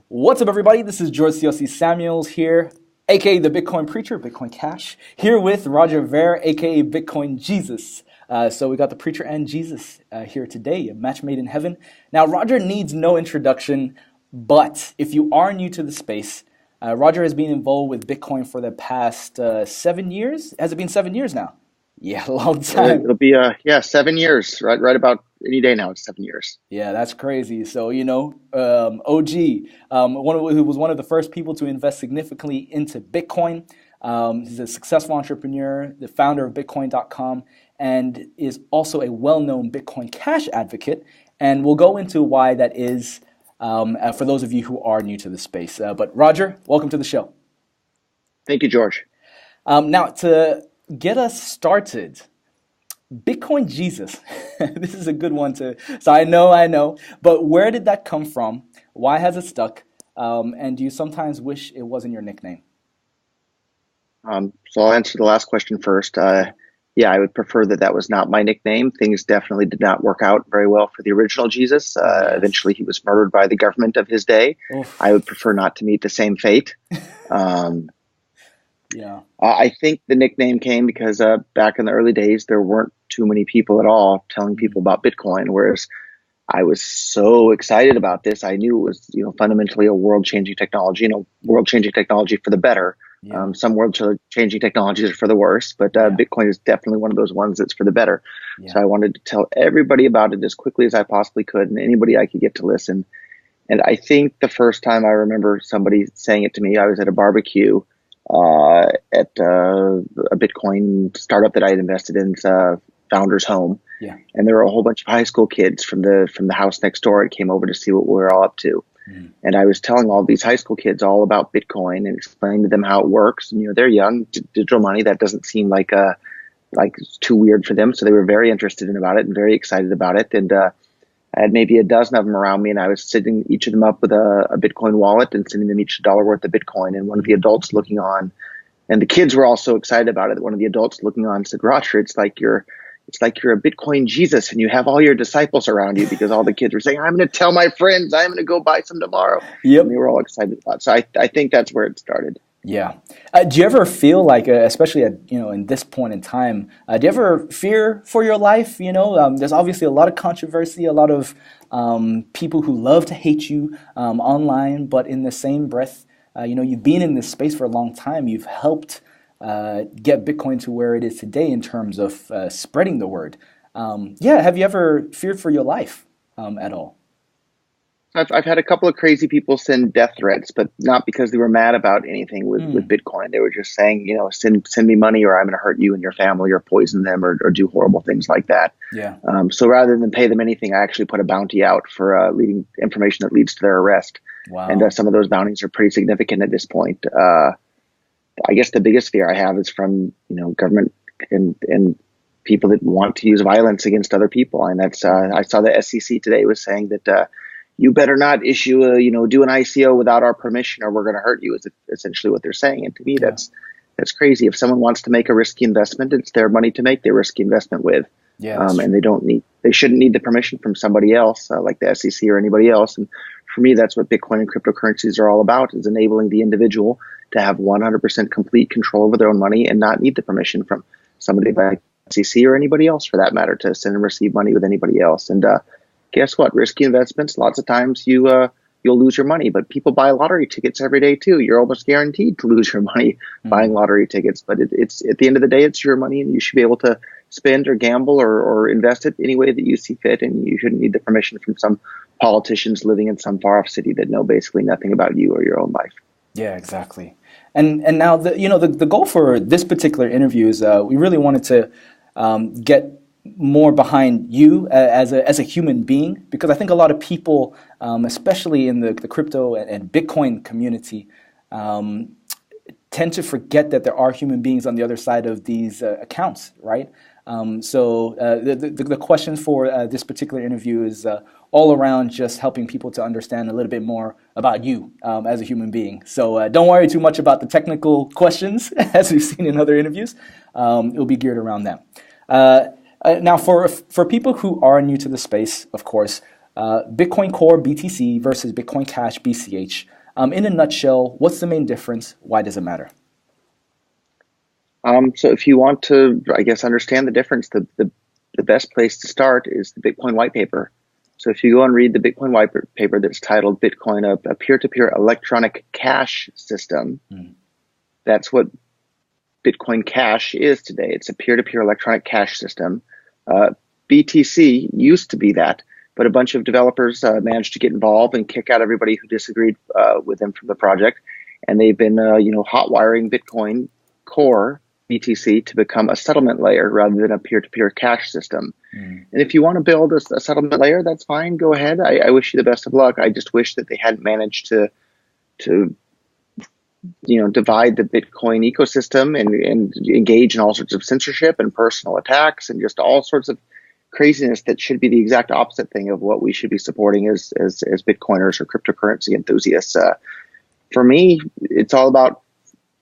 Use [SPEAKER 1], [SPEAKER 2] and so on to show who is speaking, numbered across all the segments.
[SPEAKER 1] What's up, everybody? This is George C.O.C. Samuels here, aka the Bitcoin Preacher, Bitcoin Cash, here with Roger Ver, aka Bitcoin Jesus. So we got the Preacher and Jesus here today, a match made in heaven. Now, Roger needs no introduction, but if you are new to the space, Roger has been involved with Bitcoin for the past 7 years. Has it been 7 years now? Yeah, a long time.
[SPEAKER 2] It'll be 7 years, right about any day now. It's 7 years.
[SPEAKER 1] Yeah, that's crazy. So, OG, who was one of the first people to invest significantly into Bitcoin. He's a successful entrepreneur, the founder of Bitcoin.com, and is also a well-known Bitcoin Cash advocate. And we'll go into why that is for those of you who are new to the space. But Roger, welcome to the show.
[SPEAKER 2] Thank you, George.
[SPEAKER 1] Now, to get us started, Bitcoin Jesus. This is a good one to. So I know. But where did that come from? Why has it stuck? And do you sometimes wish it wasn't your nickname?
[SPEAKER 2] So I'll answer the last question first. I would prefer that was not my nickname. Things definitely did not work out very well for the original Jesus.
[SPEAKER 1] Yes.
[SPEAKER 2] Eventually, he was murdered by the government of his day.
[SPEAKER 1] Oof.
[SPEAKER 2] I would prefer not to meet the same fate.
[SPEAKER 1] Yeah.
[SPEAKER 2] I think the nickname came because back in the early days, there weren't too many people at all telling people about Bitcoin, whereas I was so excited about this. I knew it was, fundamentally a world-changing technology, world-changing technology for the better.
[SPEAKER 1] Yeah.
[SPEAKER 2] Some world-changing technologies are for the worse, but Bitcoin is definitely one of those ones that's for the better.
[SPEAKER 1] Yeah.
[SPEAKER 2] So I wanted to tell everybody about it as quickly as I possibly could, and anybody I could get to listen. And I think the first time I remember somebody saying it to me, I was at a barbecue at a Bitcoin startup that I had invested in, founder's home.
[SPEAKER 1] Yeah.
[SPEAKER 2] And there were a whole bunch of high school kids from the house next door and came over to see what we were all up to. Mm. And I was telling all these high school kids all about Bitcoin and explaining to them how it works. And, they're young, digital money, that doesn't seem like it's too weird for them. So they were very interested about it and very excited about it. And I had maybe a dozen of them around me, and I was sitting each of them up with a Bitcoin wallet and sending them each $1 worth of Bitcoin. And one of the adults looking on, and the kids were all so excited about it. One of the adults looking on said, "Roger, it's like you're a Bitcoin Jesus, and you have all your disciples around you," because all the kids were saying, "I'm going to tell my friends, I'm going to go buy some tomorrow."
[SPEAKER 1] Yep.
[SPEAKER 2] And they were all excited about it. So I think that's where it started.
[SPEAKER 1] Yeah. Do you ever feel like, especially at, in this point in time, do you ever fear for your life? There's obviously a lot of controversy, a lot of people who love to hate you online, but in the same breath, you've been in this space for a long time. You've helped get Bitcoin to where it is today in terms of spreading the word. Have you ever feared for your life at all?
[SPEAKER 2] I've had a couple of crazy people send death threats, but not because they were mad about anything with Bitcoin. They were just saying, send me money or I'm going to hurt you and your family or poison them or do horrible things like that.
[SPEAKER 1] Yeah.
[SPEAKER 2] So rather than pay them anything, I actually put a bounty out for leading information that leads to their arrest.
[SPEAKER 1] Wow.
[SPEAKER 2] And some of those bounties are pretty significant at this point. I guess the biggest fear I have is from, government and people that want to use violence against other people. And that's, I saw the SEC today was saying that, you better not issue do an ICO without our permission or we're going to hurt you, is essentially what they're saying. And to me, that's crazy. If someone wants to make a risky investment, it's their money to make their risky investment with.
[SPEAKER 1] Yeah,
[SPEAKER 2] and they shouldn't need the permission from somebody else like the SEC or anybody else. And for me, that's what Bitcoin and cryptocurrencies are all about, is enabling the individual to have 100% complete control over their own money and not need the permission from somebody like SEC or anybody else for that matter to send and receive money with anybody else. And, guess what? Risky investments, lots of times you'll lose your money, but people buy lottery tickets every day too. You're almost guaranteed to lose your money buying lottery tickets, but it's at the end of the day, it's your money and you should be able to spend or gamble or invest it any way that you see fit. And you shouldn't need the permission from some politicians living in some far off city that know basically nothing about you or your own life.
[SPEAKER 1] Yeah, exactly. And now the goal for this particular interview is we really wanted to get more behind you as a human being, because I think a lot of people, especially in the crypto and Bitcoin community, tend to forget that there are human beings on the other side of these accounts, right? So the questions for this particular interview is all around just helping people to understand a little bit more about you as a human being. So don't worry too much about the technical questions, as we've seen in other interviews. It'll be geared around that. Now, for people who are new to the space, of course, Bitcoin Core BTC versus Bitcoin Cash BCH. In a nutshell, what's the main difference? Why does it matter?
[SPEAKER 2] So if you want to, I guess, understand the difference, the best place to start is the Bitcoin white paper. So if you go and read the Bitcoin white paper that's titled Bitcoin, a peer-to-peer electronic cash system, that's what Bitcoin Cash is today. It's a peer-to-peer electronic cash system. BTC used to be that, but a bunch of developers managed to get involved and kick out everybody who disagreed with them from the project. And they've been, hot wiring Bitcoin Core BTC to become a settlement layer rather than a peer-to-peer cash system. And if you want to build a settlement layer, that's fine. Go ahead. I wish you the best of luck. I just wish that they hadn't managed to divide the Bitcoin ecosystem and engage in all sorts of censorship and personal attacks and just all sorts of craziness that should be the exact opposite thing of what we should be supporting as Bitcoiners or cryptocurrency enthusiasts. For me, it's all about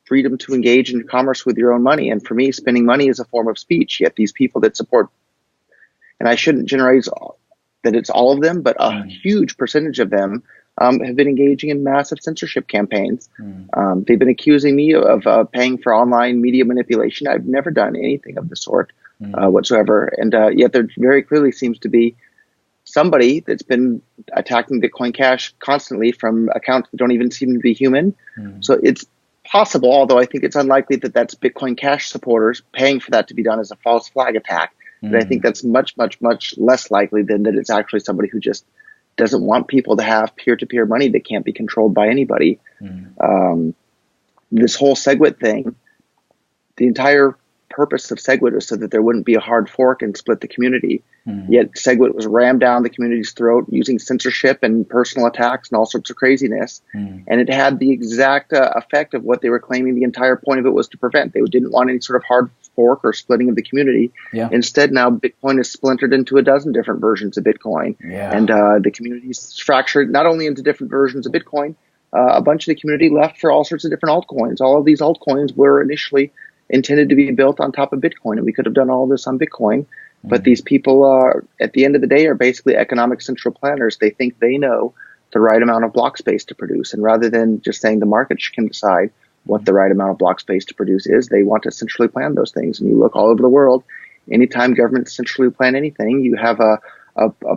[SPEAKER 2] freedom to engage in commerce with your own money. And for me, spending money is a form of speech. Yet these people that support, and I shouldn't generalize that it's all of them, but a huge percentage of them have been engaging in massive censorship campaigns. They've been accusing me of paying for online media manipulation. I've never done anything of the sort whatsoever. And yet there very clearly seems to be somebody that's been attacking Bitcoin Cash constantly from accounts that don't even seem to be human. So it's possible, although I think it's unlikely that that's Bitcoin Cash supporters paying for that to be done as a false flag attack. But I think that's much, much, much less likely than that it's actually somebody who just doesn't want people to have peer-to-peer money that can't be controlled by anybody. This whole SegWit thing, the entire purpose of SegWit was so that there wouldn't be a hard fork and split the community. Yet SegWit was rammed down the community's throat using censorship and personal attacks and all sorts of craziness. And it had the exact effect of what they were claiming the entire point of it was to prevent. They didn't want any sort of hard fork or splitting of the community. Instead, now Bitcoin is splintered into a dozen different versions of Bitcoin. And the community is fractured not only into different versions of Bitcoin, a bunch of the community left for all sorts of different altcoins. All of these altcoins were initially intended to be built on top of Bitcoin, and we could have done all this on Bitcoin. But these people, at the end of the day, are basically economic central planners. They think they know the right amount of block space to produce. And rather than just saying the market can decide what the right amount of block space to produce is, they want to centrally plan those things. And you look all over the world, anytime governments centrally plan anything, you have a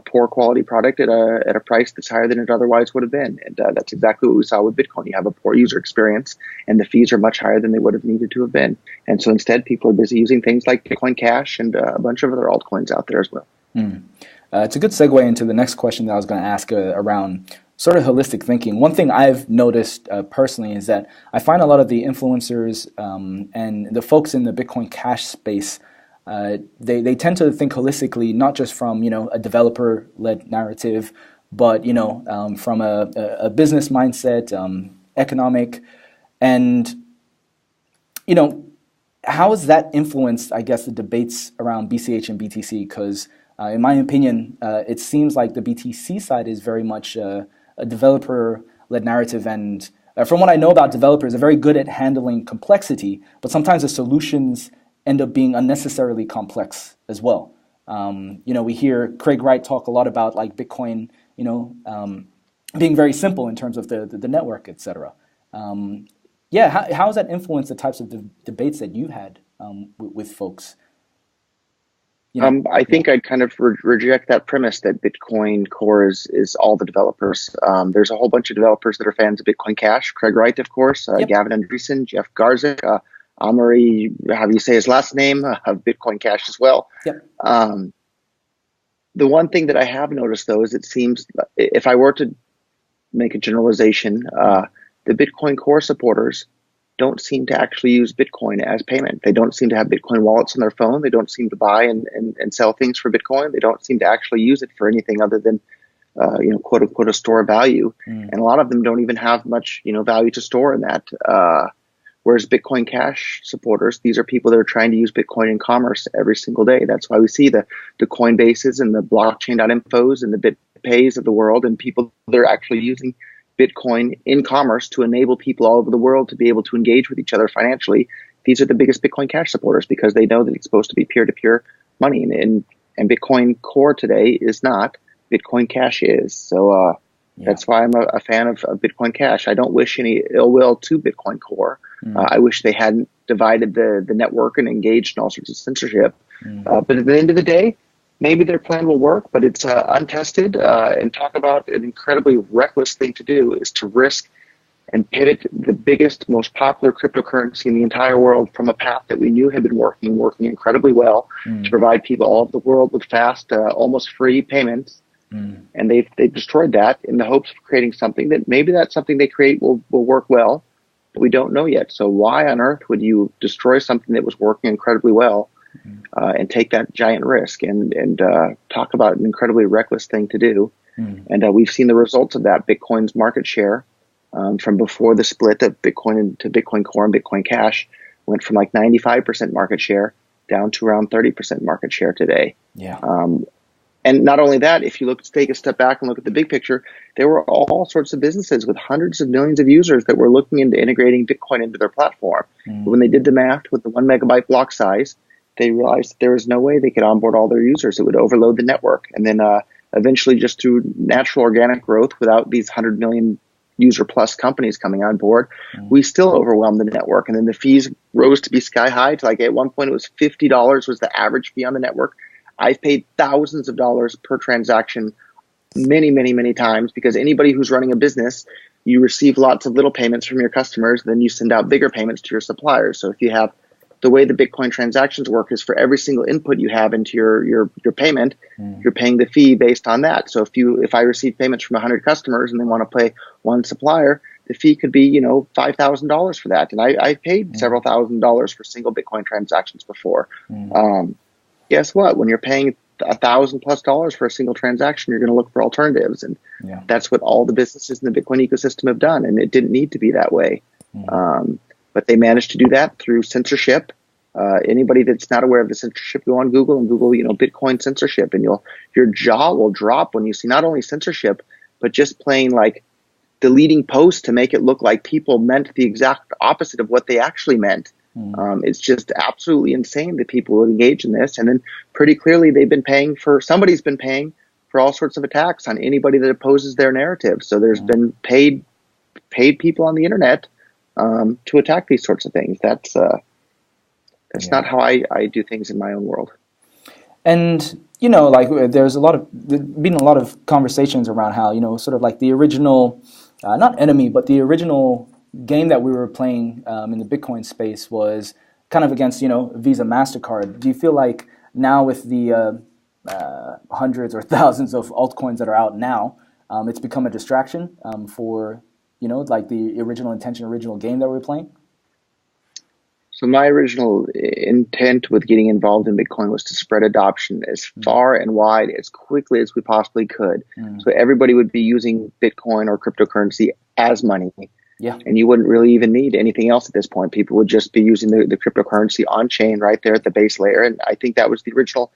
[SPEAKER 2] poor quality product at a price that's higher than it otherwise would have been. And that's exactly what we saw with Bitcoin. You have a poor user experience, and the fees are much higher than they would have needed to have been. And so instead, people are busy using things like Bitcoin Cash and a bunch of other altcoins out there as well.
[SPEAKER 1] It's a good segue into the next question that I was going to ask around sort of holistic thinking. One thing I've noticed personally is that I find a lot of the influencers and the folks in the Bitcoin Cash space, they tend to think holistically, not just from a developer-led narrative, but from a business mindset, economic, and how has that influenced, I guess, the debates around BCH and BTC? Because in my opinion, it seems like the BTC side is very much a developer-led narrative, and from what I know about developers, they're very good at handling complexity, but sometimes the solutions end up being unnecessarily complex as well. We hear Craig Wright talk a lot about like Bitcoin, being very simple in terms of the network, etc. How has that influenced the types of debates that you've had with folks?
[SPEAKER 2] I think I'd kind of reject that premise that Bitcoin Core is all the developers. There's a whole bunch of developers that are fans of Bitcoin Cash. Craig Wright, of course, Gavin Andreessen, Jeff Garzik, Amaury, how do you say his last name, of Bitcoin Cash as well. The one thing that I have noticed, though, is it seems, if I were to make a generalization, the Bitcoin Core supporters don't seem to actually use Bitcoin as payment. They don't seem to have Bitcoin wallets on their phone. They don't seem to buy and sell things for Bitcoin. They don't seem to actually use it for anything other than, quote unquote, a store of value. And a lot of them don't even have much, value to store in that. Whereas Bitcoin Cash supporters, these are people that are trying to use Bitcoin in commerce every single day. That's why we see the Coinbases and the blockchain.infos and the BitPays of the world, and people that are actually using Bitcoin in commerce to enable people all over the world to be able to engage with each other financially. These are the biggest Bitcoin Cash supporters because they know that it's supposed to be peer-to-peer money. And Bitcoin Core today is not. Bitcoin Cash is. So that's why I'm a fan of Bitcoin Cash. I don't wish any ill will to Bitcoin Core. I wish they hadn't divided the network and engaged in all sorts of censorship. But at the end of the day, maybe their plan will work, but it's untested. And talk about an incredibly reckless thing to do is to risk and pivot the biggest, most popular cryptocurrency in the entire world from a path that we knew had been working incredibly well to provide people all over the world with fast, almost free payments. And they've destroyed that in the hopes of creating something that maybe that something they create will work well, but we don't know yet. So why on earth would you destroy something that was working incredibly well and take that giant risk and talk about an incredibly reckless thing to do? And we've seen the results of that. Bitcoin's market share from before the split of Bitcoin into Bitcoin Core and Bitcoin Cash went from like 95% market share down to around 30% market share today. And not only that, if you take a step back and look at the big picture, there were all sorts of businesses with hundreds of millions of users that were looking into integrating Bitcoin into their platform. But when they did the math with the 1 megabyte block size, they realized there was no way they could onboard all their users. It would overload the network. And then eventually, just through natural organic growth, without these 100 million user plus companies coming on board, we still overwhelmed the network. And then the fees rose to be sky high. To like at one point, it was $50 was the average fee on the network. I've paid thousands of dollars per transaction many, many, many times, because anybody who's running a business, you receive lots of little payments from your customers, then you send out bigger payments to your suppliers. So if you have the way the Bitcoin transactions work is for every single input you have into your payment, you're paying the fee based on that. So if I receive payments from 100 customers and they want to pay one supplier, the fee could be, $5,000 for that. And I've paid several $1,000s for single Bitcoin transactions before. Guess what? When you're paying $1,000+ for a single transaction, you're going to look for alternatives. And that's what all the businesses in the Bitcoin ecosystem have done. And it didn't need to be that way. But they managed to do that through censorship. Anybody that's not aware of the censorship, go on Google and Google, Bitcoin censorship, and your jaw will drop when you see not only censorship, but just plain like deleting posts to make it look like people meant the exact opposite of what they actually meant. It's just absolutely insane that people would engage in this. And then pretty clearly somebody's been paying for all sorts of attacks on anybody that opposes their narrative. So there's been paid people on the internet to attack these sorts of things. That's not how I do things in my own world. And,
[SPEAKER 1] there's been a lot of conversations around how, sort of like the original, not enemy, but the original game that we were playing in the Bitcoin space was kind of against, Visa, MasterCard. Do you feel like now with the hundreds or thousands of altcoins that are out now, it's become a distraction for, like the original game that we were playing?
[SPEAKER 2] So my original intent with getting involved in Bitcoin was to spread adoption as far and wide as quickly as we possibly could. So everybody would be using Bitcoin or cryptocurrency as money. And you wouldn't really even need anything else at this point. People would just be using the cryptocurrency on chain right there at the base layer. And I think that was the original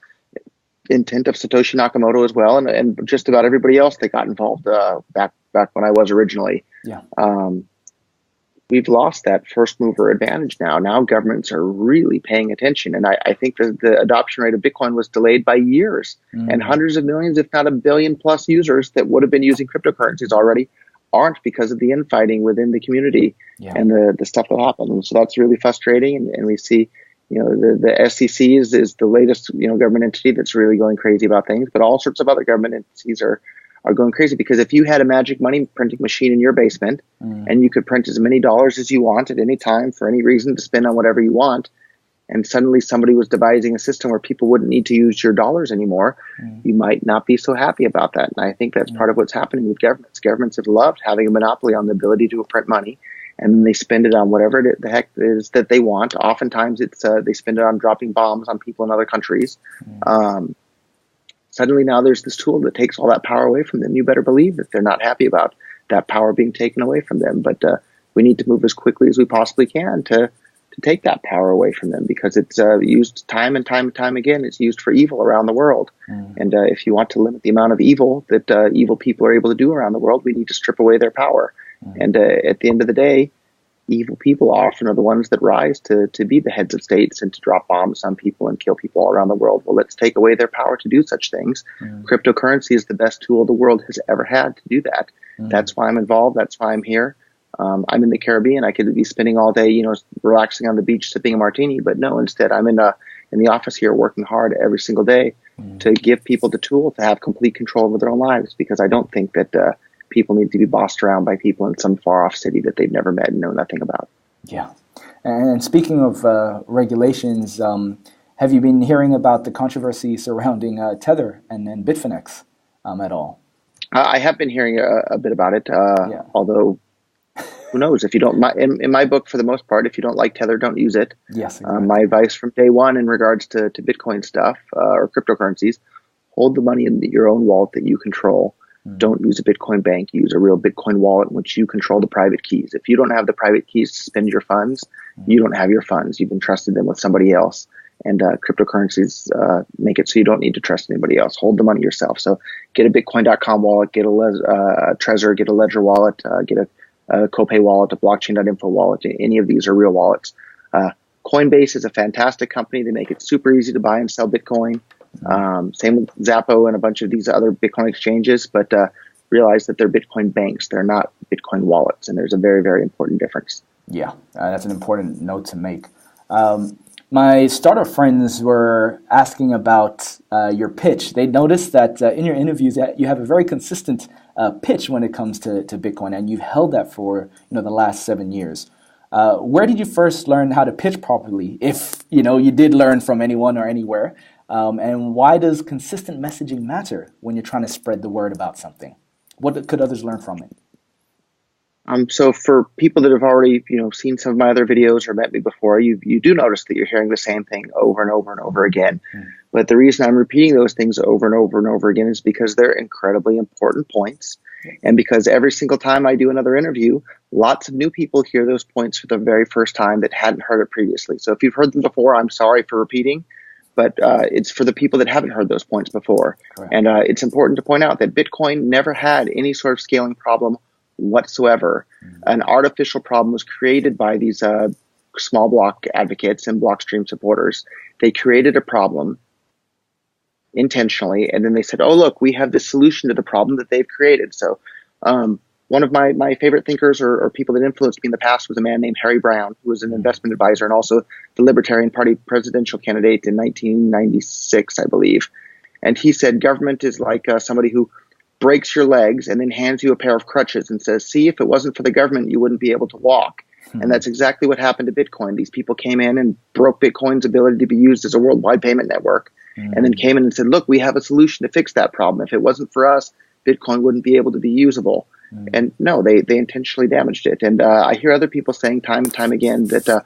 [SPEAKER 2] intent of Satoshi Nakamoto as well, and just about everybody else that got involved back when I was originally. We've lost that first mover advantage now. Now governments are really paying attention. And I think the adoption rate of Bitcoin was delayed by years. And hundreds of millions, if not 1 billion plus users that would have been using cryptocurrencies already aren't, because of the infighting within the community and the stuff that happened. And so that's really frustrating. And we see, the SEC is the latest, government entity that's really going crazy about things, but all sorts of other government entities are going crazy, because if you had a magic money printing machine in your basement and you could print as many dollars as you want at any time for any reason to spend on whatever you want, and suddenly somebody was devising a system where people wouldn't need to use your dollars anymore, you might not be so happy about that. And I think that's part of what's happening with governments. Governments have loved having a monopoly on the ability to print money, and then they spend it on whatever the heck it is that they want. Oftentimes it's they spend it on dropping bombs on people in other countries. Suddenly now there's this tool that takes all that power away from them. You better believe that they're not happy about that power being taken away from them. But we need to move as quickly as we possibly can to take that power away from them, because it's used time and time and time again. It's used for evil around the world. And if you want to limit the amount of evil that evil people are able to do around the world, we need to strip away their power. And at the end of the day, evil people often are the ones that rise to be the heads of states and to drop bombs on people and kill people all around the world. Well, let's take away their power to do such things. Cryptocurrency is the best tool the world has ever had to do that. That's why I'm involved. That's why I'm here. I'm in the Caribbean. I could be spending all day, relaxing on the beach, sipping a martini, but no, instead I'm in the office here working hard every single day to give people the tool to have complete control over their own lives, because I don't think that people need to be bossed around by people in some far-off city that they've never met and know nothing about.
[SPEAKER 1] Yeah. And speaking of regulations, have you been hearing about the controversy surrounding Tether and Bitfinex at all?
[SPEAKER 2] I have been hearing a bit about it, although who knows? If you don't, in my book, for the most part, if you don't like Tether, don't use it.
[SPEAKER 1] Yes. Exactly.
[SPEAKER 2] My advice from day one in regards to Bitcoin stuff or cryptocurrencies: hold the money in your own wallet that you control. Don't use a Bitcoin bank. Use a real Bitcoin wallet in which you control the private keys. If you don't have the private keys to spend your funds, you don't have your funds. You've entrusted them with somebody else. And cryptocurrencies make it so you don't need to trust anybody else. Hold the money yourself. So get a Bitcoin.com wallet, get a Trezor, get a Ledger wallet, get a Copay wallet, a blockchain.info wallet. Any of these are real wallets. Coinbase is a fantastic company. They make it super easy to buy and sell Bitcoin. Same with Zappo and a bunch of these other Bitcoin exchanges, but realize that they're Bitcoin banks. They're not Bitcoin wallets, and there's a very, very important difference.
[SPEAKER 1] Yeah, that's an important note to make. My startup friends were asking about your pitch. They noticed that in your interviews that you have a very consistent pitch when it comes to Bitcoin, and you've held that for the last 7 years. Where did you first learn how to pitch properly, if you did learn from anyone or anywhere? And why does consistent messaging matter when you're trying to spread the word about something? What could others learn from it?
[SPEAKER 2] So for people that have already, seen some of my other videos or met me before, you do notice that you're hearing the same thing over and over and over again. But the reason I'm repeating those things over and over and over again is because they're incredibly important points. And because every single time I do another interview, lots of new people hear those points for the very first time that hadn't heard it previously. So if you've heard them before, I'm sorry for repeating. But it's for the people that haven't heard those points before. Correct. And it's important to point out that Bitcoin never had any sort of scaling problem whatsoever. An artificial problem was created by these small block advocates and Blockstream supporters. They created a problem intentionally, and then they said, oh, look, we have the solution to the problem that they've created. So one of my favorite thinkers or people that influenced me in the past was a man named Harry Brown, who was an investment advisor and also the Libertarian Party presidential candidate in 1996, I believe. And he said government is like somebody who breaks your legs and then hands you a pair of crutches and says, see, if it wasn't for the government, you wouldn't be able to walk. And that's exactly what happened to Bitcoin. These people came in and broke Bitcoin's ability to be used as a worldwide payment network, and then came in and said, look, we have a solution to fix that problem. If it wasn't for us, Bitcoin wouldn't be able to be usable. And no, they intentionally damaged it. And I hear other people saying time and time again that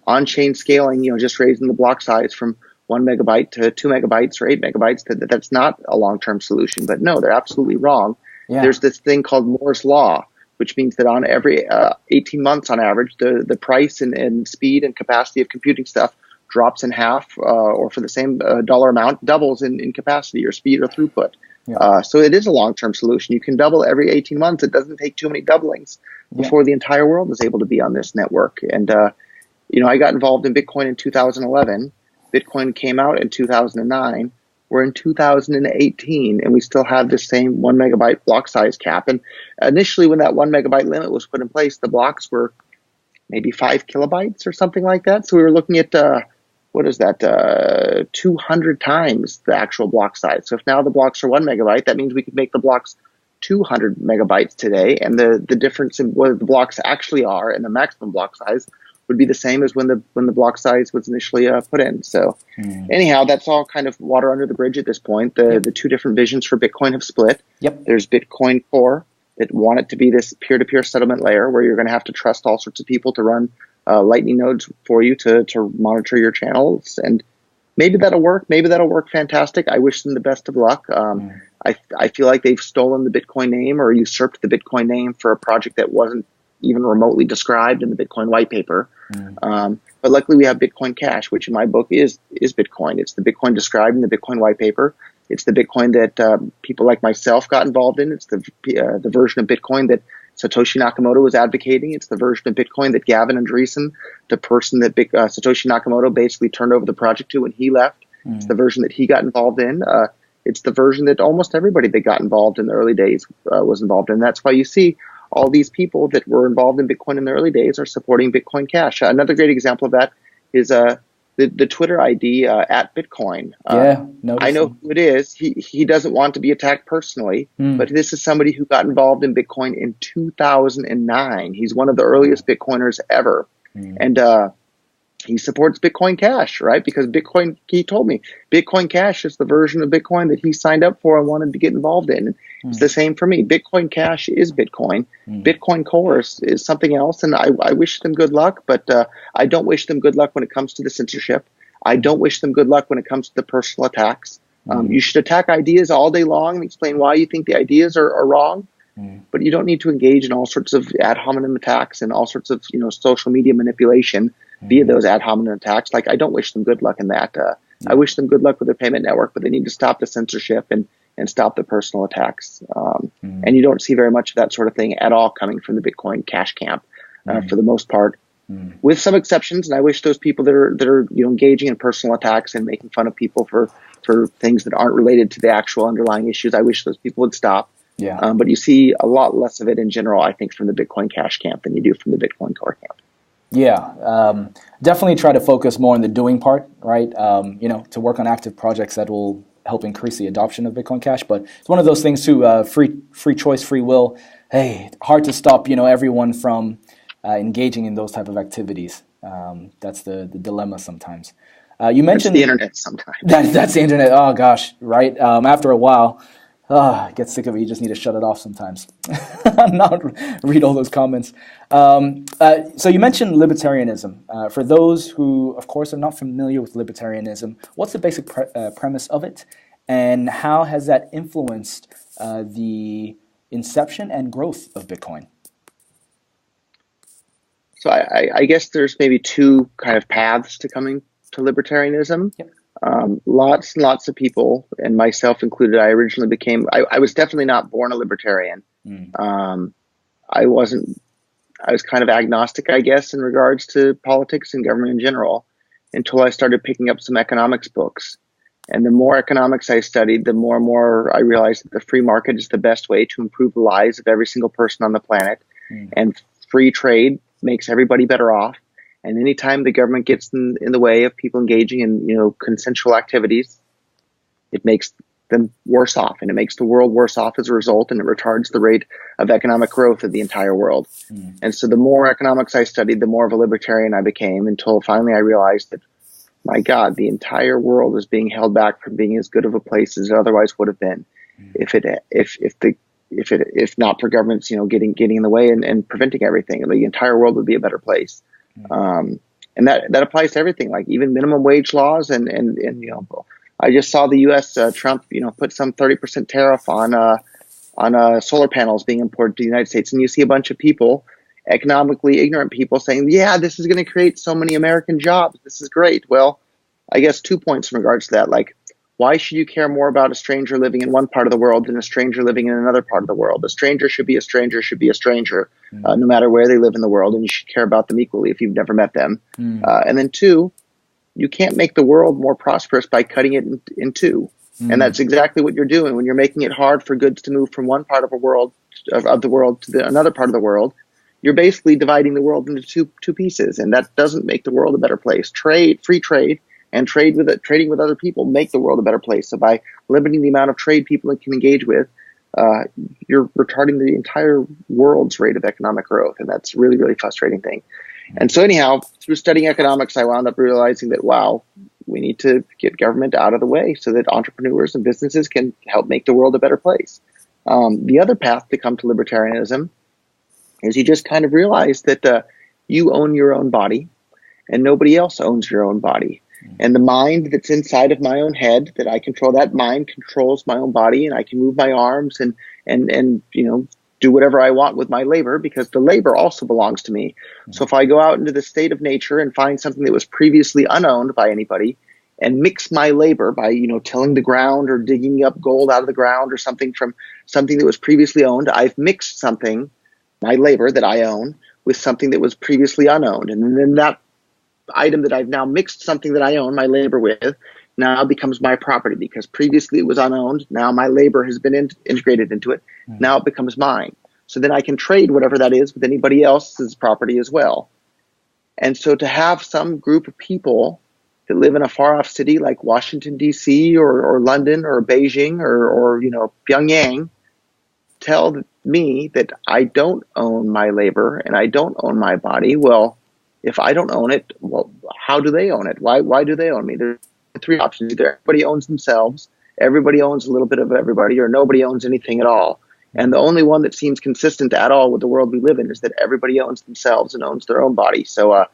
[SPEAKER 2] on-chain scaling, just raising the block size from 1 megabyte to 2 megabytes or 8 megabytes, that's not a long-term solution. But no, they're absolutely wrong. Yeah. There's this thing called Moore's Law, which means that on every 18 months on average, the price and speed and capacity of computing stuff drops in half, or for the same dollar amount, doubles in capacity or speed or throughput. Yeah. So it is a long-term solution. You can double every 18 months. It doesn't take too many doublings before the entire world is able to be on this network. And, I got involved in Bitcoin in 2011. Bitcoin came out in 2009. We're in 2018, and we still have the same 1 megabyte block size cap. And initially, when that 1 megabyte limit was put in place, the blocks were maybe 5 kilobytes or something like that. So we were looking at, 200 times the actual block size. So if now the blocks are 1 megabyte, that means we could make the blocks 200 megabytes today. And the difference in what the blocks actually are and the maximum block size would be the same as when the block size was initially put in. So anyhow, that's all kind of water under the bridge at this point. The two different visions for Bitcoin have split. There's Bitcoin Core that want it to be this peer-to-peer settlement layer where you're going to have to trust all sorts of people to run Lightning nodes for you to monitor your channels. And maybe that'll work. Maybe that'll work fantastic. I wish them the best of luck. I feel like they've stolen the Bitcoin name or usurped the Bitcoin name for a project that wasn't even remotely described in the Bitcoin white paper. But luckily we have Bitcoin Cash, which in my book is Bitcoin. It's the Bitcoin described in the Bitcoin white paper. It's the Bitcoin that people like myself got involved in. It's the version of Bitcoin that Satoshi Nakamoto was advocating. It's the version of Bitcoin that Gavin Andreessen, the person that Satoshi Nakamoto basically turned over the project to when he left, it's the version that he got involved in. It's the version that almost everybody that got involved in the early days was involved in. That's why you see all these people that were involved in Bitcoin in the early days are supporting Bitcoin Cash. Another great example of that is the Twitter ID at Bitcoin. I know who it is. He doesn't want to be attacked personally, but this is somebody who got involved in Bitcoin in 2009. He's one of the earliest Bitcoiners ever. And he supports Bitcoin Cash, right? Because he told me, Bitcoin Cash is the version of Bitcoin that he signed up for and wanted to get involved in. It's the same for me. Bitcoin Cash is Bitcoin. Bitcoin Core is something else, and I wish them good luck, but I don't wish them good luck when it comes to the censorship. I don't wish them good luck when it comes to the personal attacks. You should attack ideas all day long and explain why you think the ideas are wrong, but you don't need to engage in all sorts of ad hominem attacks and all sorts of social media manipulation via those ad hominem attacks. Like, I don't wish them good luck in that. I wish them good luck with their payment network, but they need to stop the censorship and stop the personal attacks. And you don't see very much of that sort of thing at all coming from the Bitcoin Cash camp for the most part, with some exceptions. And I wish those people that are engaging in personal attacks and making fun of people for things that aren't related to the actual underlying issues, I wish those people would stop. But you see a lot less of it in general, I think, from the Bitcoin Cash camp than you do from the Bitcoin Core camp.
[SPEAKER 1] Definitely try to focus more on the doing part, right? To work on active projects that will help increase the adoption of Bitcoin Cash. But it's one of those things too, free choice, free will. Hey, hard to stop, everyone from engaging in those type of activities. That's the dilemma sometimes. You mentioned
[SPEAKER 2] the internet sometimes.
[SPEAKER 1] That's the internet. Oh gosh, right? After a while, get sick of it. You just need to shut it off sometimes. Not read all those comments. So you mentioned libertarianism. For those who, of course, are not familiar with libertarianism, what's the basic premise of it, and how has that influenced the inception and growth of Bitcoin?
[SPEAKER 2] So I guess there's maybe two kind of paths to coming to libertarianism.
[SPEAKER 1] Yep.
[SPEAKER 2] Lots and lots of people, and myself included, I originally became, I was definitely not born a libertarian. I was kind of agnostic, I guess, in regards to politics and government in general, until I started picking up some economics books. And the more economics I studied, the more and more I realized that the free market is the best way to improve the lives of every single person on the planet. And free trade makes everybody better off. And anytime the government gets in the way of people engaging in, consensual activities, it makes them worse off, and it makes the world worse off as a result, and it retards the rate of economic growth of the entire world. And so the more economics I studied, the more of a libertarian I became, until finally I realized that, my God, the entire world is being held back from being as good of a place as it otherwise would have been if not for governments, getting in the way and preventing everything. The entire world would be a better place. And that applies to everything, like even minimum wage laws. And I just saw the U.S. Trump, put some 30% tariff on solar panels being imported to the United States. And you see a bunch of people, economically ignorant people, saying, yeah, this is going to create so many American jobs. This is great. Well, I guess 2 points in regards to that. Like, why should you care more about a stranger living in one part of the world than a stranger living in another part of the world? A stranger should be a stranger, no matter where they live in the world, and you should care about them equally if you've never met them. And then 2, you can't make the world more prosperous by cutting it in two. And that's exactly what you're doing when you're making it hard for goods to move from one part of the world to another part of the world. You're basically dividing the world into two pieces, and that doesn't make the world a better place. Free trade, and trading with other people make the world a better place. So by limiting the amount of trade people can engage with, you're retarding the entire world's rate of economic growth, and that's a really, really frustrating thing. And so anyhow, through studying economics, I wound up realizing that, wow, we need to get government out of the way so that entrepreneurs and businesses can help make the world a better place. The other path to come to libertarianism is you just kind of realize that you own your own body and nobody else owns your own body. And the mind that's inside of my own head, that I control, that mind controls my own body, and I can move my arms and do whatever I want with my labor, because the labor also belongs to me. So if I go out into the state of nature and find something that was previously unowned by anybody and mix my labor by, tilling the ground or digging up gold out of the ground or something from something that was previously owned, I've mixed something. my labor that I own with something that was previously unowned. And then that item that I've now mixed something that I own my labor with now becomes my property, because previously it was unowned. Now my labor has been integrated into it. Now it becomes mine. So then I can trade whatever that is with anybody else's property as well. And so to have some group of people that live in a far off city like Washington, D.C. or London or Beijing or Pyongyang tell me that I don't own my labor and I don't own my body. Well, if I don't own it, well, how do they own it? Why do they own me? There are three options. Either everybody owns themselves, everybody owns a little bit of everybody, or nobody owns anything at all. And the only one that seems consistent at all with the world we live in is that everybody owns themselves and owns their own body. So I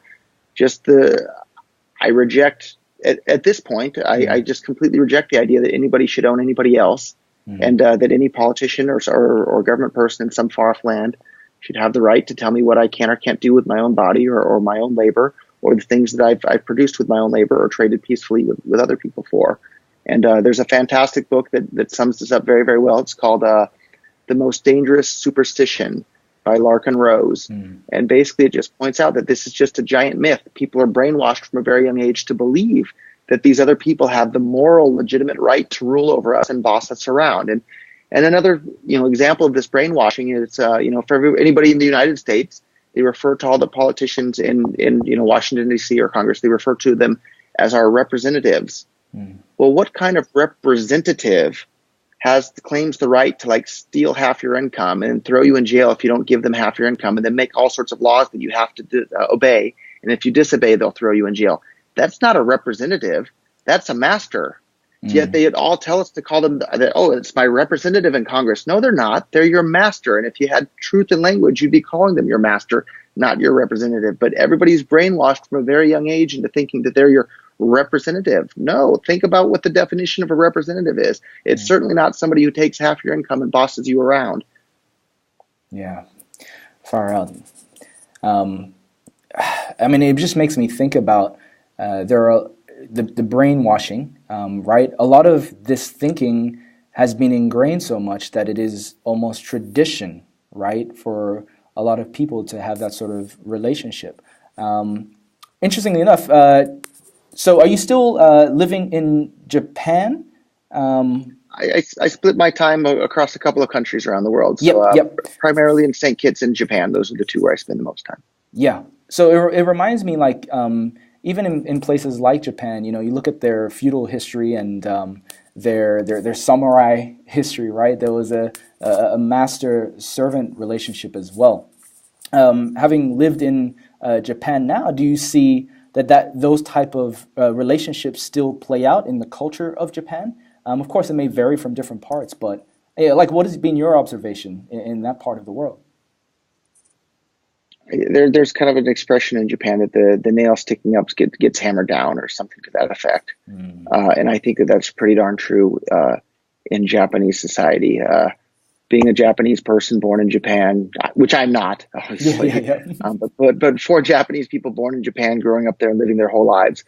[SPEAKER 2] reject, at this point, I just completely reject the idea that anybody should own anybody else, and that any politician or government person in some far-off land should have the right to tell me what I can or can't do with my own body or my own labor, or the things that I've produced with my own labor or traded peacefully with other people for. And there's a fantastic book that sums this up very, very well. It's called The Most Dangerous Superstition by Larkin Rose. And basically it just points out that this is just a giant myth. People are brainwashed from a very young age to believe that these other people have the moral, legitimate right to rule over us and boss us around. And another, example of this brainwashing is, for anybody in the United States, they refer to all the politicians in Washington, D.C. or Congress, they refer to them as our representatives. Well, what kind of representative claims the right to steal half your income and throw you in jail if you don't give them half your income, and then make all sorts of laws that you have to obey, and if you disobey, they'll throw you in jail? That's not a representative. That's a master. Yet they all tell us to call them, it's my representative in Congress. No, they're not. They're your master. And if you had truth in language, you'd be calling them your master, not your representative. But everybody's brainwashed from a very young age into thinking that they're your representative. No, think about what the definition of a representative is. It's certainly not somebody who takes half your income and bosses you around.
[SPEAKER 1] Yeah, far out. It just makes me think about the brainwashing, right? A lot of this thinking has been ingrained so much that it is almost tradition, right, for a lot of people to have that sort of relationship. Interestingly enough, so are you still living in Japan?
[SPEAKER 2] I split my time across a couple of countries around the world. So primarily in St. Kitts and Japan. Those are the two where I spend the most time.
[SPEAKER 1] Yeah. So it reminds me, even in places like Japan, you look at their feudal history and their samurai history, right? There was a master-servant relationship as well. Having lived in Japan now, do you see that those type of relationships still play out in the culture of Japan? Of course, it may vary from different parts, but what has been your observation in that part of the world?
[SPEAKER 2] There's kind of an expression in Japan that the nail sticking up gets hammered down, or something to that effect. And I think that's pretty darn true in Japanese society. Being a Japanese person born in Japan, which I'm not, obviously, but for Japanese people born in Japan, growing up there and living their whole lives,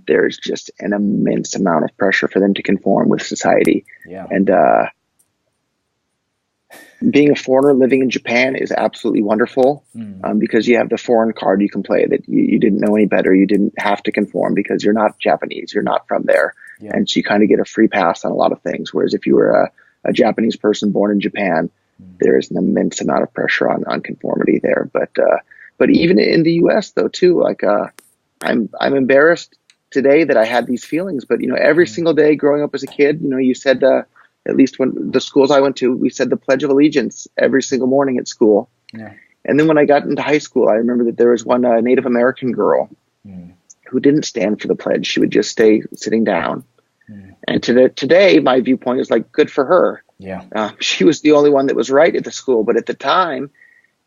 [SPEAKER 2] there's just an immense amount of pressure for them to conform with society. And being a foreigner living in Japan is absolutely wonderful, because you have the foreign card you can play, that you didn't know any better. You didn't have to conform because you're not Japanese. You're not from there. And so you kind of get a free pass on a lot of things. Whereas if you were a Japanese person born in Japan, there is an immense amount of pressure on conformity there. But even in the U.S. though too, I'm embarrassed today that I had these feelings. But every single day growing up as a kid, you said at least when the schools I went to, we said the Pledge of Allegiance every single morning at school. And then when I got into high school, I remember that there was one Native American girl who didn't stand for the pledge. She would just stay sitting down. And today, my viewpoint is good for her. She was the only one that was right at the school. But at the time,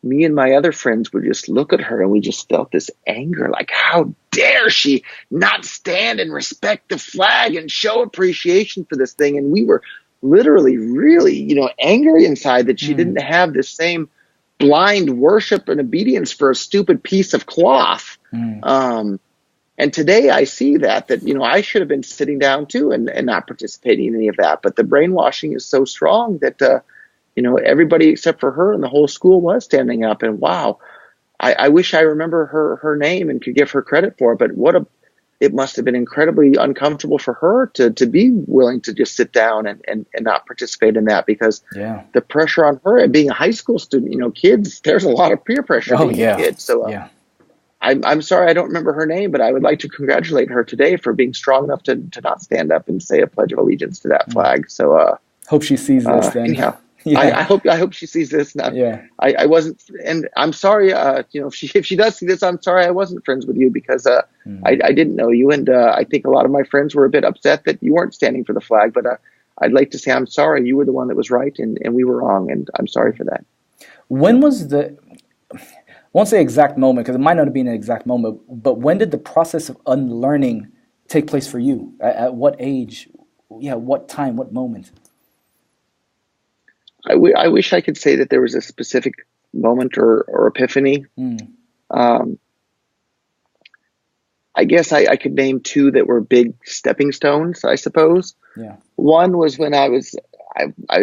[SPEAKER 2] me and my other friends would just look at her and we just felt this anger. How dare she not stand and respect the flag and show appreciation for this thing? And we were literally really, angry inside that she didn't have this same blind worship and obedience for a stupid piece of cloth. And today I see that I should have been sitting down too and not participating in any of that. But the brainwashing is so strong that everybody except for her and the whole school was standing up. And wow, I wish I remember her name and could give her credit for it. But it must have been incredibly uncomfortable for her to be willing to just sit down and not participate in that, because the pressure on her and being a high school student, kids, there's a lot of peer pressure being a kid. So I'm sorry I don't remember her name, but I would like to congratulate her today for being strong enough to not stand up and say a pledge of allegiance to that flag. So
[SPEAKER 1] hope she sees this then.
[SPEAKER 2] I hope she sees this. Now, I wasn't, and I'm sorry. If she does see this, I'm sorry I wasn't friends with you, because I didn't know you, and I think a lot of my friends were a bit upset that you weren't standing for the flag. But I'd like to say I'm sorry. You were the one that was right, and we were wrong, and I'm sorry for that.
[SPEAKER 1] When was I won't say exact moment, because it might not have been an exact moment, but when did the process of unlearning take place for you? At what age? What time? What moment?
[SPEAKER 2] I wish I could say that there was a specific moment or epiphany. I guess I could name two that were big stepping stones, I suppose. One was when I was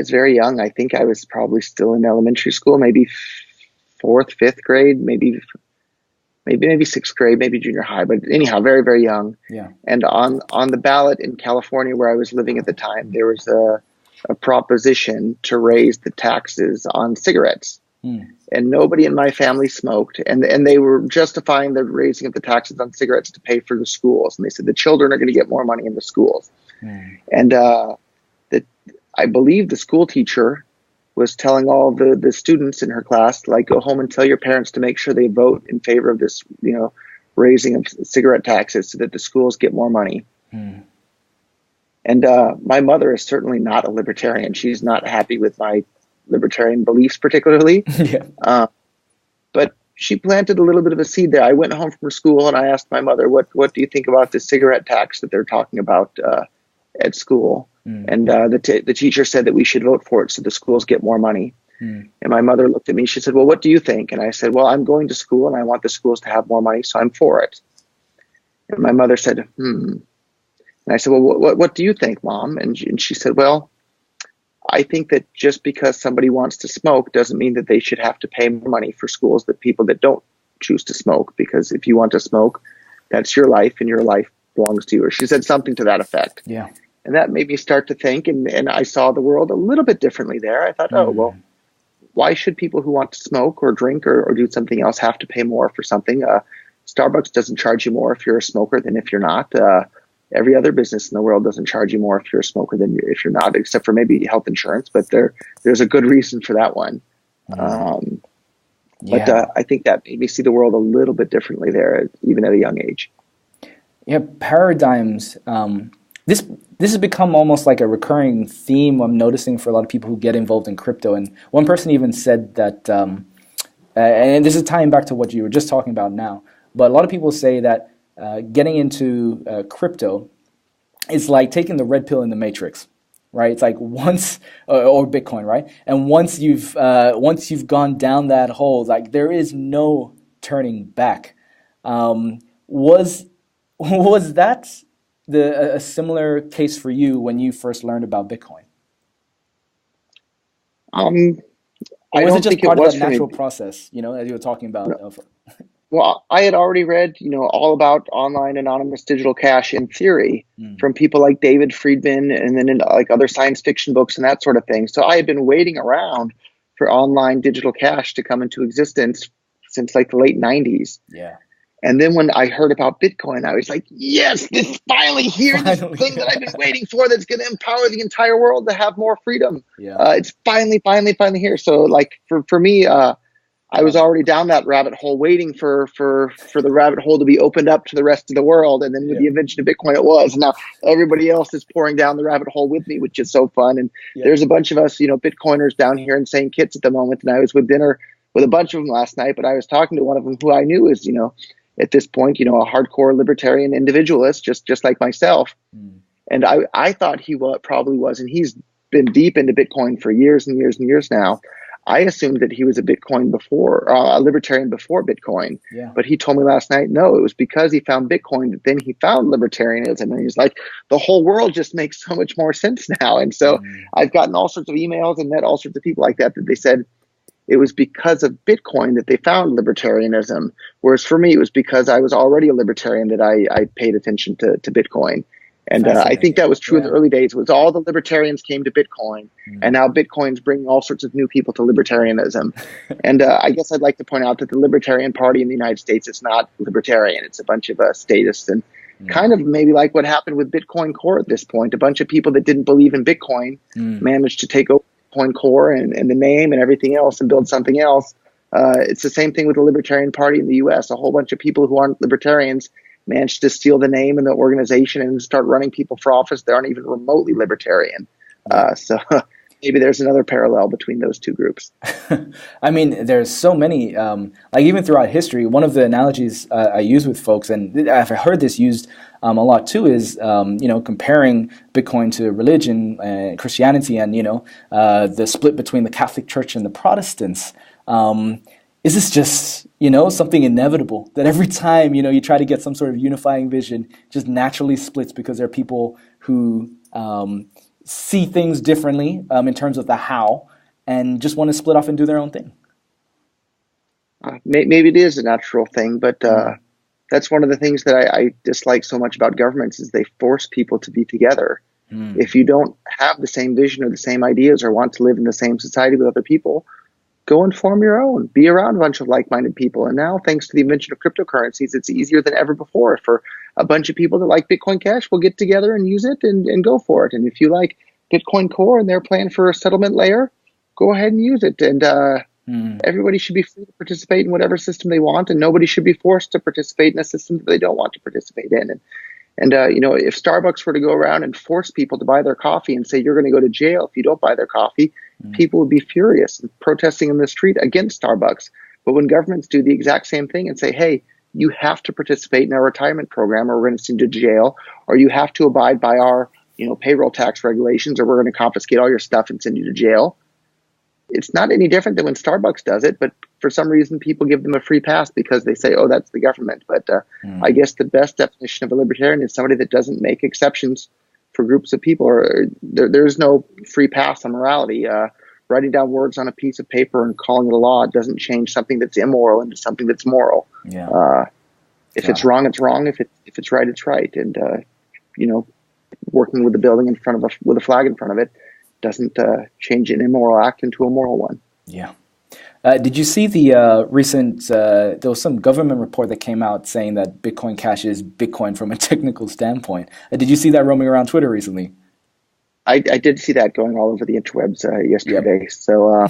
[SPEAKER 2] very young. I think I was probably still in elementary school, maybe 4th, 5th grade, maybe 6th grade, maybe junior high, but anyhow, very, very young. And on the ballot in California, where I was living at the time, there was a proposition to raise the taxes on cigarettes. And nobody in my family smoked, and they were justifying the raising of the taxes on cigarettes to pay for the schools. And they said the children are going to get more money in the schools. And I believe the school teacher was telling all the students in her class, like, go home and tell your parents to make sure they vote in favor of this, raising of cigarette taxes so that the schools get more money. And my mother is certainly not a libertarian. She's not happy with my libertarian beliefs particularly. But she planted a little bit of a seed there. I went home from school and I asked my mother, what do you think about the cigarette tax that they're talking about at school? And the teacher said that we should vote for it so the schools get more money. And my mother looked at me. She said, well, what do you think? And I said, well, I'm going to school and I want the schools to have more money, so I'm for it. And my mother said, And I said, well, what do you think, Mom? And she said, well, I think that just because somebody wants to smoke doesn't mean that they should have to pay more money for schools that people that don't choose to smoke. Because if you want to smoke, that's your life and your life belongs to you. Or she said something to that effect. And that made me start to think, and I saw the world a little bit differently there. I thought, oh, well, why should people who want to smoke or drink or do something else have to pay more for something? Starbucks doesn't charge you more if you're a smoker than if you're not. Every other business in the world doesn't charge you more if you're a smoker than if you're not, except for maybe health insurance. But there's a good reason for that one. But I think that made me see the world a little bit differently there, even at a young age.
[SPEAKER 1] Paradigms. This has become almost like a recurring theme I'm noticing for a lot of people who get involved in crypto. And one person even said that, and this is tying back to what you were just talking about now, but a lot of people say that getting into crypto is like taking the red pill in the Matrix, right? It's like once, or Bitcoin, right? And once you've gone down that hole, like there is no turning back. Was that a similar case for you when you first learned about Bitcoin? Or was it just part of that natural process, as you were talking about?
[SPEAKER 2] No. Well, I had already read, all about online anonymous digital cash in theory from people like David Friedman, and then in like other science fiction books and that sort of thing. So I had been waiting around for online digital cash to come into existence since like the late 90s. And then when I heard about Bitcoin, I was like, yes, this is finally here. This thing that I've been waiting for that's going to empower the entire world to have more freedom. It's finally here. So like for me, I was already down that rabbit hole waiting for the rabbit hole to be opened up to the rest of the world. And then with the invention of Bitcoin, it was. Now everybody else is pouring down the rabbit hole with me, which is so fun. And there's a bunch of us, Bitcoiners down here in St. Kitts at the moment. And I was with dinner with a bunch of them last night, but I was talking to one of them who I knew is, at this point, a hardcore libertarian individualist, just like myself. And I thought he probably was, and he's been deep into Bitcoin for years and years and years now. I assumed that he was a libertarian before Bitcoin.
[SPEAKER 1] Yeah.
[SPEAKER 2] But he told me last night, no, it was because he found Bitcoin that then he found libertarianism. And he's like, the whole world just makes so much more sense now. And so I've gotten all sorts of emails and met all sorts of people like that they said it was because of Bitcoin that they found libertarianism. Whereas for me, it was because I was already a libertarian that I paid attention to Bitcoin. And I think that was true in the early days. It was all the libertarians came to Bitcoin, and now Bitcoin's bringing all sorts of new people to libertarianism. And I guess I'd like to point out that the Libertarian Party in the United States is not libertarian. It's a bunch of statists and kind of maybe like what happened with Bitcoin Core at this point. A bunch of people that didn't believe in Bitcoin managed to take over Bitcoin Core and the name and everything else and build something else. It's the same thing with the Libertarian Party in the U.S. A whole bunch of people who aren't libertarians managed to steal the name and the organization and start running people for office that aren't even remotely libertarian. So maybe there's another parallel between those two groups.
[SPEAKER 1] I mean, there's so many, like even throughout history, one of the analogies I use with folks, and I've heard this used a lot too, is, comparing Bitcoin to religion and Christianity and, the split between the Catholic Church and the Protestants. Is this just, something inevitable that every time, you try to get some sort of unifying vision, just naturally splits because there are people who see things differently in terms of the how and just want to split off and do their own thing?
[SPEAKER 2] Maybe it is a natural thing, but that's one of the things that I dislike so much about governments is they force people to be together. If you don't have the same vision or the same ideas or want to live in the same society with other people, go and form your own. Be around a bunch of like-minded people. And now, thanks to the invention of cryptocurrencies, it's easier than ever before for a bunch of people that like Bitcoin Cash will get together and use it and go for it. And if you like Bitcoin Core and they're planning for a settlement layer, go ahead and use it. And everybody should be free to participate in whatever system they want, and nobody should be forced to participate in a system that they don't want to participate in. And if Starbucks were to go around and force people to buy their coffee and say you're going to go to jail if you don't buy their coffee, people would be furious and protesting in the street against Starbucks. But when governments do the exact same thing and say, hey, you have to participate in our retirement program or we're going to send you to jail, or you have to abide by our payroll tax regulations or we're going to confiscate all your stuff and send you to jail, it's not any different than when Starbucks does it, but for some reason people give them a free pass because they say, oh, that's the government. But I guess the best definition of a libertarian is somebody that doesn't make exceptions for groups of people. Or there's no free pass on morality. Writing down words on a piece of paper and calling it a law doesn't change something that's immoral into something that's moral. If it's wrong, it's wrong. If it's right, it's right. And working with the building in front of with a flag in front of it doesn't change an immoral act into a moral one.
[SPEAKER 1] Yeah. Did you see the recent, there was some government report that came out saying that Bitcoin Cash is Bitcoin from a technical standpoint. Did you see that roaming around Twitter recently?
[SPEAKER 2] I did see that going all over the interwebs yesterday. Yep. So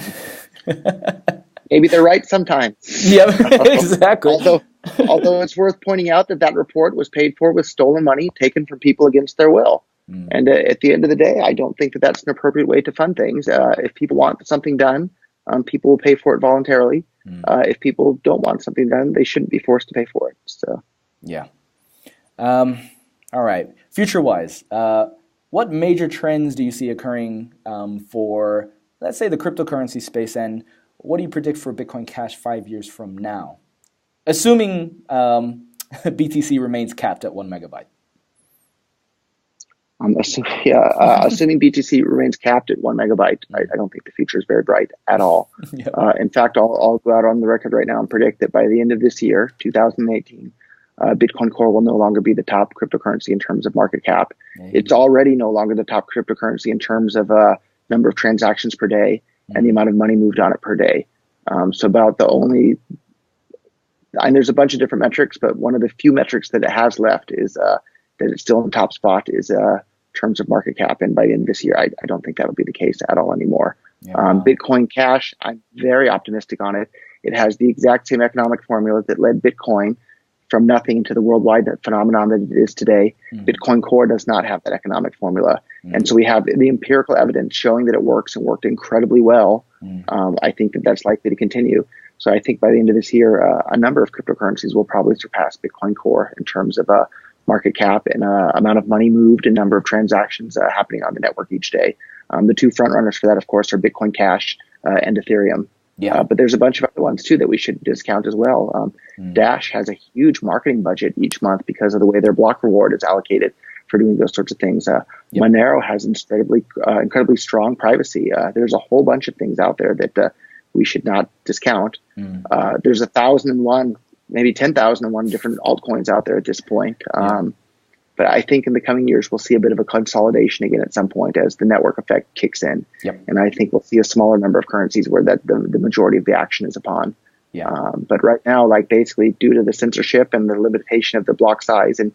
[SPEAKER 2] maybe they're right sometimes.
[SPEAKER 1] Yeah, exactly.
[SPEAKER 2] Although it's worth pointing out that report was paid for with stolen money taken from people against their will. And at the end of the day, I don't think that that's an appropriate way to fund things. If people want something done, people will pay for it voluntarily. If people don't want something done, they shouldn't be forced to pay for it. So,
[SPEAKER 1] yeah. All right. Future-wise, what major trends do you see occurring for, let's say, the cryptocurrency space, and what do you predict for Bitcoin Cash 5 years from now, assuming BTC remains capped at 1 megabyte?
[SPEAKER 2] Assuming BTC remains capped at 1 megabyte, I don't think the future is very bright at all. In fact, I'll go out on the record right now and predict that by the end of this year, 2018, Bitcoin Core will no longer be the top cryptocurrency in terms of market cap. It's already no longer the top cryptocurrency in terms of number of transactions per day and the amount of money moved on it per day. So about the only, and there's a bunch of different metrics, but one of the few metrics that it has left is that it's still in the top spot is terms of market cap. And by the end of this year, I don't think that'll be the case at all anymore. Bitcoin Cash, I'm very optimistic on it. It has the exact same economic formula that led Bitcoin from nothing to the worldwide phenomenon that it is today. Bitcoin Core does not have that economic formula. And so we have the empirical evidence showing that it works and worked incredibly well. I think that that's likely to continue. So I think by the end of this year, a number of cryptocurrencies will probably surpass Bitcoin Core in terms of market cap and amount of money moved and number of transactions happening on the network each day. The two front runners for that, of course, are Bitcoin Cash, and Ethereum.
[SPEAKER 1] Yeah.
[SPEAKER 2] But there's a bunch of other ones too that we should discount as well. Dash has a huge marketing budget each month because of the way their block reward is allocated for doing those sorts of things. Monero has incredibly strong privacy. There's a whole bunch of things out there that we should not discount. There's 1,001, maybe 10,001 different altcoins out there at this point. But I think in the coming years, we'll see a bit of a consolidation again at some point as the network effect kicks in. And I think we'll see a smaller number of currencies where the majority of the action is upon. But right now, like basically due to the censorship and the limitation of the block size and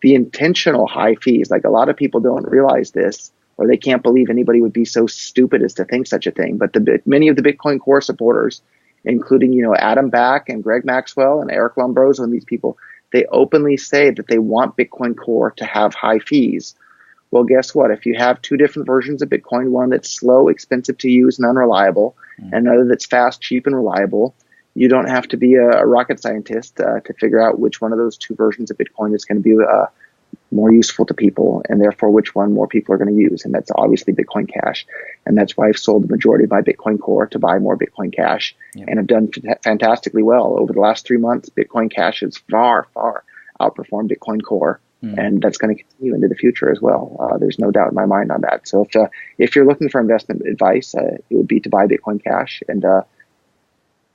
[SPEAKER 2] the intentional high fees, like a lot of people don't realize this, or they can't believe anybody would be so stupid as to think such a thing. But many of the Bitcoin Core supporters, including, Adam Back and Greg Maxwell and Eric Lombroso and these people, they openly say that they want Bitcoin Core to have high fees. Well, guess what? If you have two different versions of Bitcoin, one that's slow, expensive to use, and unreliable, and another that's fast, cheap, and reliable, you don't have to be a rocket scientist to figure out which one of those two versions of Bitcoin is going to be more useful to people, and therefore which one more people are going to use. And that's obviously Bitcoin Cash. And that's why I've sold the majority of my Bitcoin Core to buy more Bitcoin Cash and have done fantastically well. Over the last 3 months, Bitcoin Cash has far, far outperformed Bitcoin Core. And that's going to continue into the future as well. There's no doubt in my mind on that. So if you're looking for investment advice, it would be to buy Bitcoin Cash and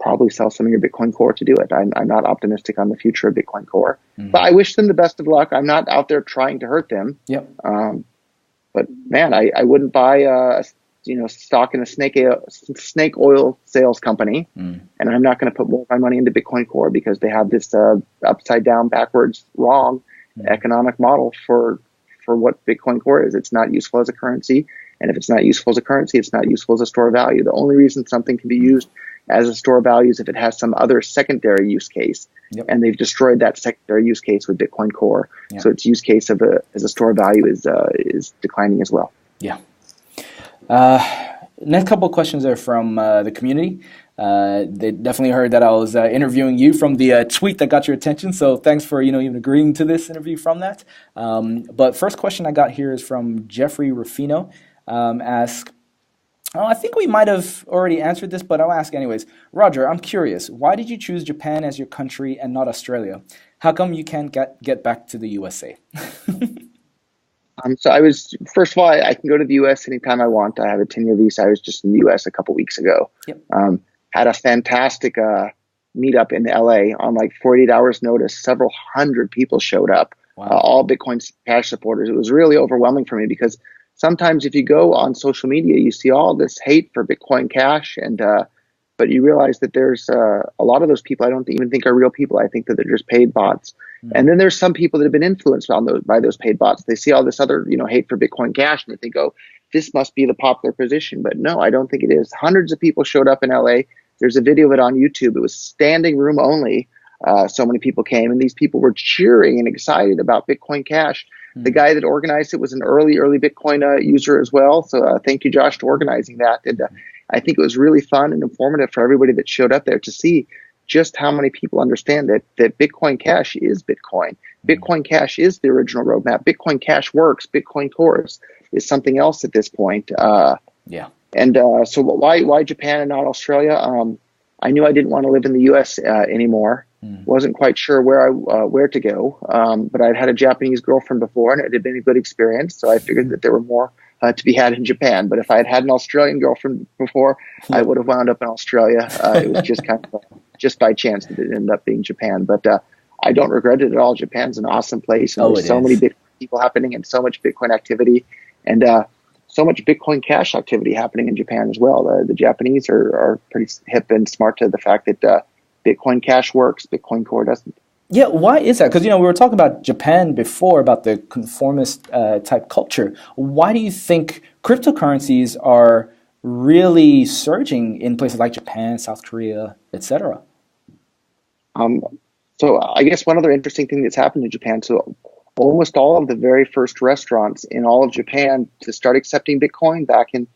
[SPEAKER 2] probably sell some of your Bitcoin Core to do it. I'm not optimistic on the future of Bitcoin Core, but I wish them the best of luck. I'm not out there trying to hurt them. But man, I wouldn't buy stock in a snake oil sales company, and I'm not going to put more of my money into Bitcoin Core because they have this upside down, backwards, wrong economic model for what Bitcoin Core is. It's not useful as a currency, and if it's not useful as a currency, it's not useful as a store of value. The only reason something can be used as a store of value is if it has some other secondary use case, and they've destroyed that secondary use case with Bitcoin Core. So its use case as a store of value is declining as well.
[SPEAKER 1] Next couple of questions are from the community. They definitely heard that I was interviewing you from the tweet that got your attention. So thanks for even agreeing to this interview from that. But first question I got here is from Jeffrey Rufino. I think we might have already answered this, but I'll ask anyways. Roger, I'm curious. Why did you choose Japan as your country and not Australia? How come you can't get back to the USA?
[SPEAKER 2] So first of all, I can go to the U.S. anytime I want. I have a 10-year visa. I was just in the U.S. a couple weeks ago. Had a fantastic meetup in L.A. on like 48 hours notice. Several hundred people showed up, all Bitcoin Cash supporters. It was really overwhelming for me because sometimes if you go on social media, you see all this hate for Bitcoin Cash, but you realize that there's a lot of those people I don't even think are real people. I think that they're just paid bots. And then there's some people that have been influenced by those paid bots. They see all this other, hate for Bitcoin Cash, and they think, oh, this must be the popular position. But no, I don't think it is. Hundreds of people showed up in LA. There's a video of it on YouTube. It was standing room only. So many people came, and these people were cheering and excited about Bitcoin Cash. The guy that organized it was an early Bitcoin user as well. So thank you, Josh, for organizing that. And I think it was really fun and informative for everybody that showed up there to see just how many people understand that Bitcoin Cash is Bitcoin. Bitcoin Cash is the original roadmap. Bitcoin Cash works. Bitcoin Core is something else at this point. And so why Japan and not Australia? I knew I didn't want to live in the U.S. Anymore. Wasn't quite sure where to go, but I'd had a Japanese girlfriend before, and it had been a good experience. So I figured that there were more to be had in Japan. But if I had an Australian girlfriend before, I would have wound up in Australia. It was just kind of just by chance that it ended up being Japan. But I don't regret it at all. Japan's an awesome place, and there's so many Bitcoin people happening, and so much Bitcoin activity, and so much Bitcoin Cash activity happening in Japan as well. The Japanese are pretty hip and smart to the fact that Bitcoin Cash works, Bitcoin Core doesn't.
[SPEAKER 1] Yeah, why is that? Because, we were talking about Japan before, about the conformist type culture. Why do you think cryptocurrencies are really surging in places like Japan, South Korea, etc.?
[SPEAKER 2] So I guess one other interesting thing that's happened in Japan, so almost all of the very first restaurants in all of Japan to start accepting Bitcoin back in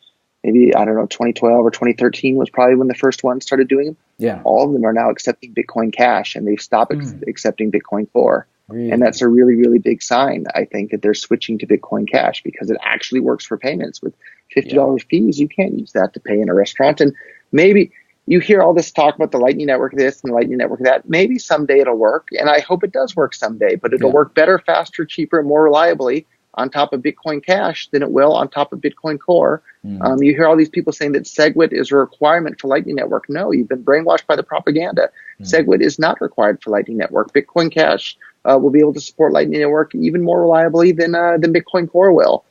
[SPEAKER 2] maybe, 2012 or 2013 was probably when the first one started doing them. All of them are now accepting Bitcoin Cash, and they've stopped accepting Bitcoin Core.
[SPEAKER 1] Really?
[SPEAKER 2] And that's a really, really big sign, I think, that they're switching to Bitcoin Cash because it actually works for payments. With $50 fees, you can't use that to pay in a restaurant. And maybe you hear all this talk about the Lightning Network this and the Lightning Network that. Maybe someday it'll work, and I hope it does work someday, but it'll work better, faster, cheaper, and more reliably on top of Bitcoin Cash than it will on top of Bitcoin Core. You hear all these people saying that SegWit is a requirement for Lightning Network. No, you've been brainwashed by the propaganda. SegWit is not required for Lightning Network. Bitcoin Cash will be able to support Lightning Network even more reliably than Bitcoin Core will.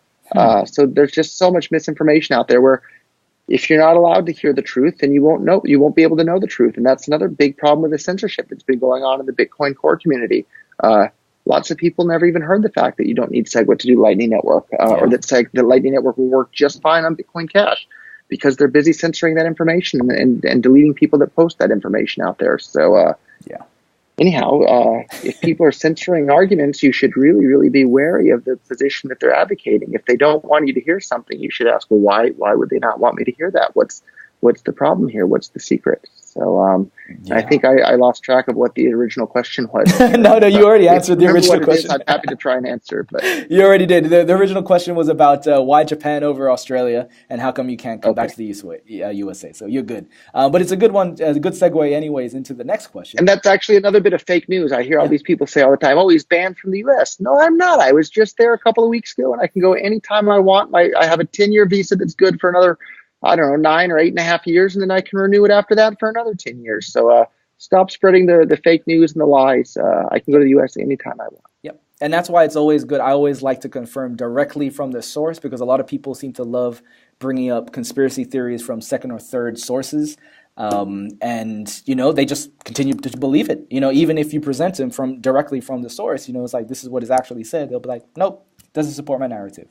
[SPEAKER 2] So there's just so much misinformation out there where if you're not allowed to hear the truth, then you won't be able to know the truth. And that's another big problem with the censorship that's been going on in the Bitcoin Core community. Lots of people never even heard the fact that you don't need SegWit to do Lightning Network, or that the Lightning Network will work just fine on Bitcoin Cash, because they're busy censoring that information and deleting people that post that information out there. So anyhow, if people are censoring arguments, you should really, really be wary of the position that they're advocating. If they don't want you to hear something, you should ask, well, why would they not want me to hear that? What's the problem here? What's the secret? So I think I lost track of what the original question was.
[SPEAKER 1] No, you already answered the original question.
[SPEAKER 2] I'm happy to try and answer, but
[SPEAKER 1] you already did. The original question was about why Japan over Australia, and how come you can't come back to the USA. So you're good. But it's a good one, a good segue anyways into the next question.
[SPEAKER 2] And that's actually another bit of fake news. I hear all these people say all the time, oh, he's banned from the US. No, I'm not. I was just there a couple of weeks ago, and I can go anytime I want. I have a 10-year visa that's good for another, I don't know, 9 or 8.5 years, and then I can renew it after that for another 10 years. So stop spreading the fake news and the lies. I can go to the US anytime I want.
[SPEAKER 1] Yep. And that's why it's always good. I always like to confirm directly from the source, because a lot of people seem to love bringing up conspiracy theories from second or third sources. And, they just continue to believe it. Even if you present them directly from the source, it's like, this is what is actually said. They'll be like, nope, doesn't support my narrative.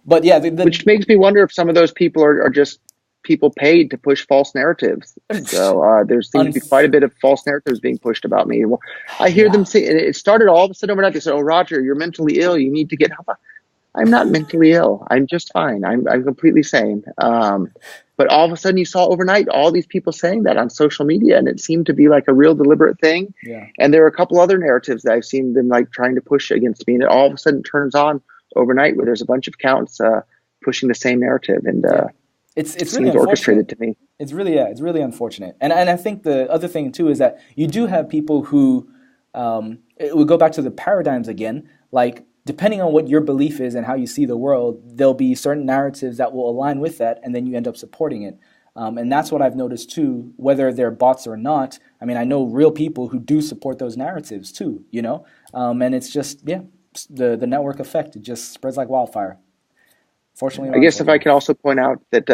[SPEAKER 1] But yeah,
[SPEAKER 2] which makes me wonder if some of those people are just people paid to push false narratives. So there seems to be quite a bit of false narratives being pushed about me. Well, I hear them say, it started all of a sudden overnight. They said, oh, Roger, you're mentally ill. You need to get help. I'm not mentally ill. I'm just fine. I'm completely sane. But all of a sudden you saw overnight all these people saying that on social media, and it seemed to be like a real deliberate thing. Yeah. And there are a couple other narratives that I've seen them like trying to push against me, and it all of a sudden turns on overnight where there's a bunch of accounts pushing the same narrative, and
[SPEAKER 1] it's
[SPEAKER 2] it
[SPEAKER 1] really
[SPEAKER 2] seems orchestrated to me.
[SPEAKER 1] It's really unfortunate. And I think the other thing too is that you do have people who we go back to the paradigms again, like depending on what your belief is and how you see the world, there'll be certain narratives that will align with that, and then you end up supporting it. And that's what I've noticed too, whether they're bots or not. I mean, I know real people who do support those narratives too, and it's just, the network effect, it just spreads like wildfire. Fortunately,
[SPEAKER 2] I guess if I could also point out that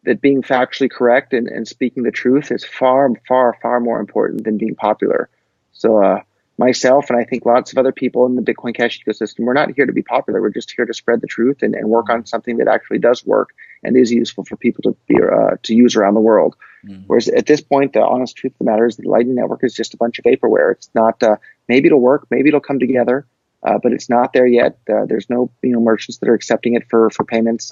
[SPEAKER 2] that being factually correct and speaking the truth is far, far, far more important than being popular. So myself, and I think lots of other people in the Bitcoin Cash ecosystem, we're not here to be popular. We're just here to spread the truth and work on something that actually does work and is useful for people to use around the world. Whereas at this point, the honest truth of the matter is that the Lightning Network is just a bunch of vaporware. It's not. Maybe it'll work. Maybe it'll come together. But it's not there yet. There's no merchants that are accepting it for payments.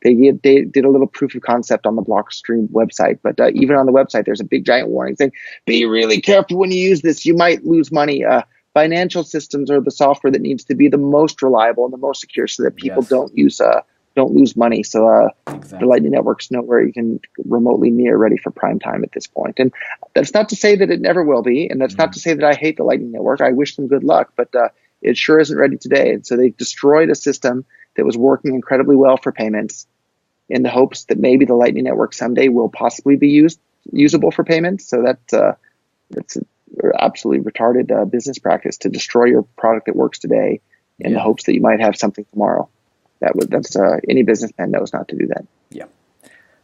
[SPEAKER 2] They did a little proof of concept on the Blockstream website, but even on the website, there's a big giant warning saying, be really careful when you use this. You might lose money. Financial systems are the software that needs to be the most reliable and the most secure so that people don't lose money. So exactly. The Lightning Network's nowhere even remotely near ready for prime time at this point. And that's not to say that it never will be. And that's not to say that I hate the Lightning Network. I wish them good luck, but it sure isn't ready today. And so they destroyed a system that was working incredibly well for payments in the hopes that maybe the Lightning Network someday will possibly be usable for payments. So that's an absolutely retarded business practice to destroy your product that works today in the hopes that you might have something tomorrow. That's any businessman knows not to do that.
[SPEAKER 1] Yeah.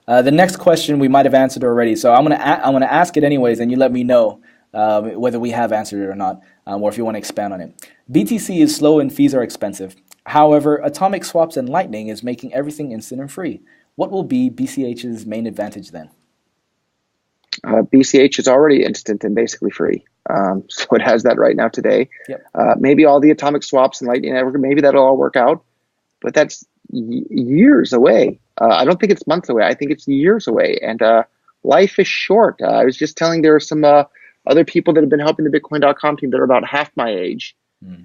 [SPEAKER 1] The next question we might have answered already, so I'm gonna ask it anyways, and you let me know whether we have answered it or not, or if you want to expand on it. BTC is slow and fees are expensive. However, atomic swaps and Lightning is making everything instant and free. What will be BCH's main advantage then?
[SPEAKER 2] BCH is already instant and basically free. So it has that right now today.
[SPEAKER 1] Yep.
[SPEAKER 2] Maybe all the atomic swaps and Lightning Network, maybe that'll all work out, but that's years away. I don't think it's months away. I think it's years away. And life is short. I was just telling there are some other people that have been helping the Bitcoin.com team that are about half my age.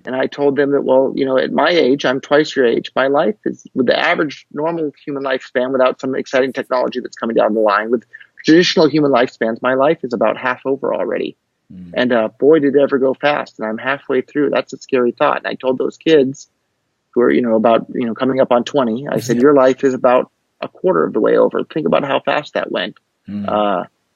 [SPEAKER 2] And I told them that, well, at my age, I'm twice your age. My life is, with the average normal human lifespan, without some exciting technology that's coming down the line, with traditional human lifespans, my life is about half over already. And boy, did it ever go fast. And I'm halfway through. That's a scary thought. And I told those kids who are, about, coming up on 20, I said, your life is about a quarter of the way over. Think about how fast that went.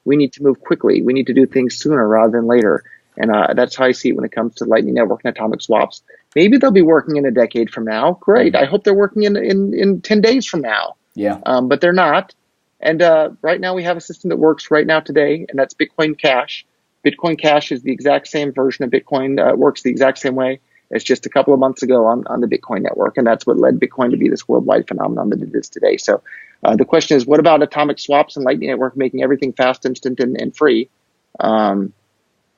[SPEAKER 2] We need to move quickly. We need to do things sooner rather than later. And that's how I see it when it comes to Lightning Network and atomic swaps. Maybe they'll be working in a decade from now. Great. I hope they're working in 10 days from now.
[SPEAKER 1] Yeah.
[SPEAKER 2] But they're not. And right now we have a system that works right now today, and that's Bitcoin Cash. Bitcoin Cash is the exact same version of Bitcoin. It works the exact same way as just a couple of months ago on the Bitcoin network. And that's what led Bitcoin to be this worldwide phenomenon that it is today. So the question is, what about atomic swaps and Lightning Network making everything fast, instant, and free?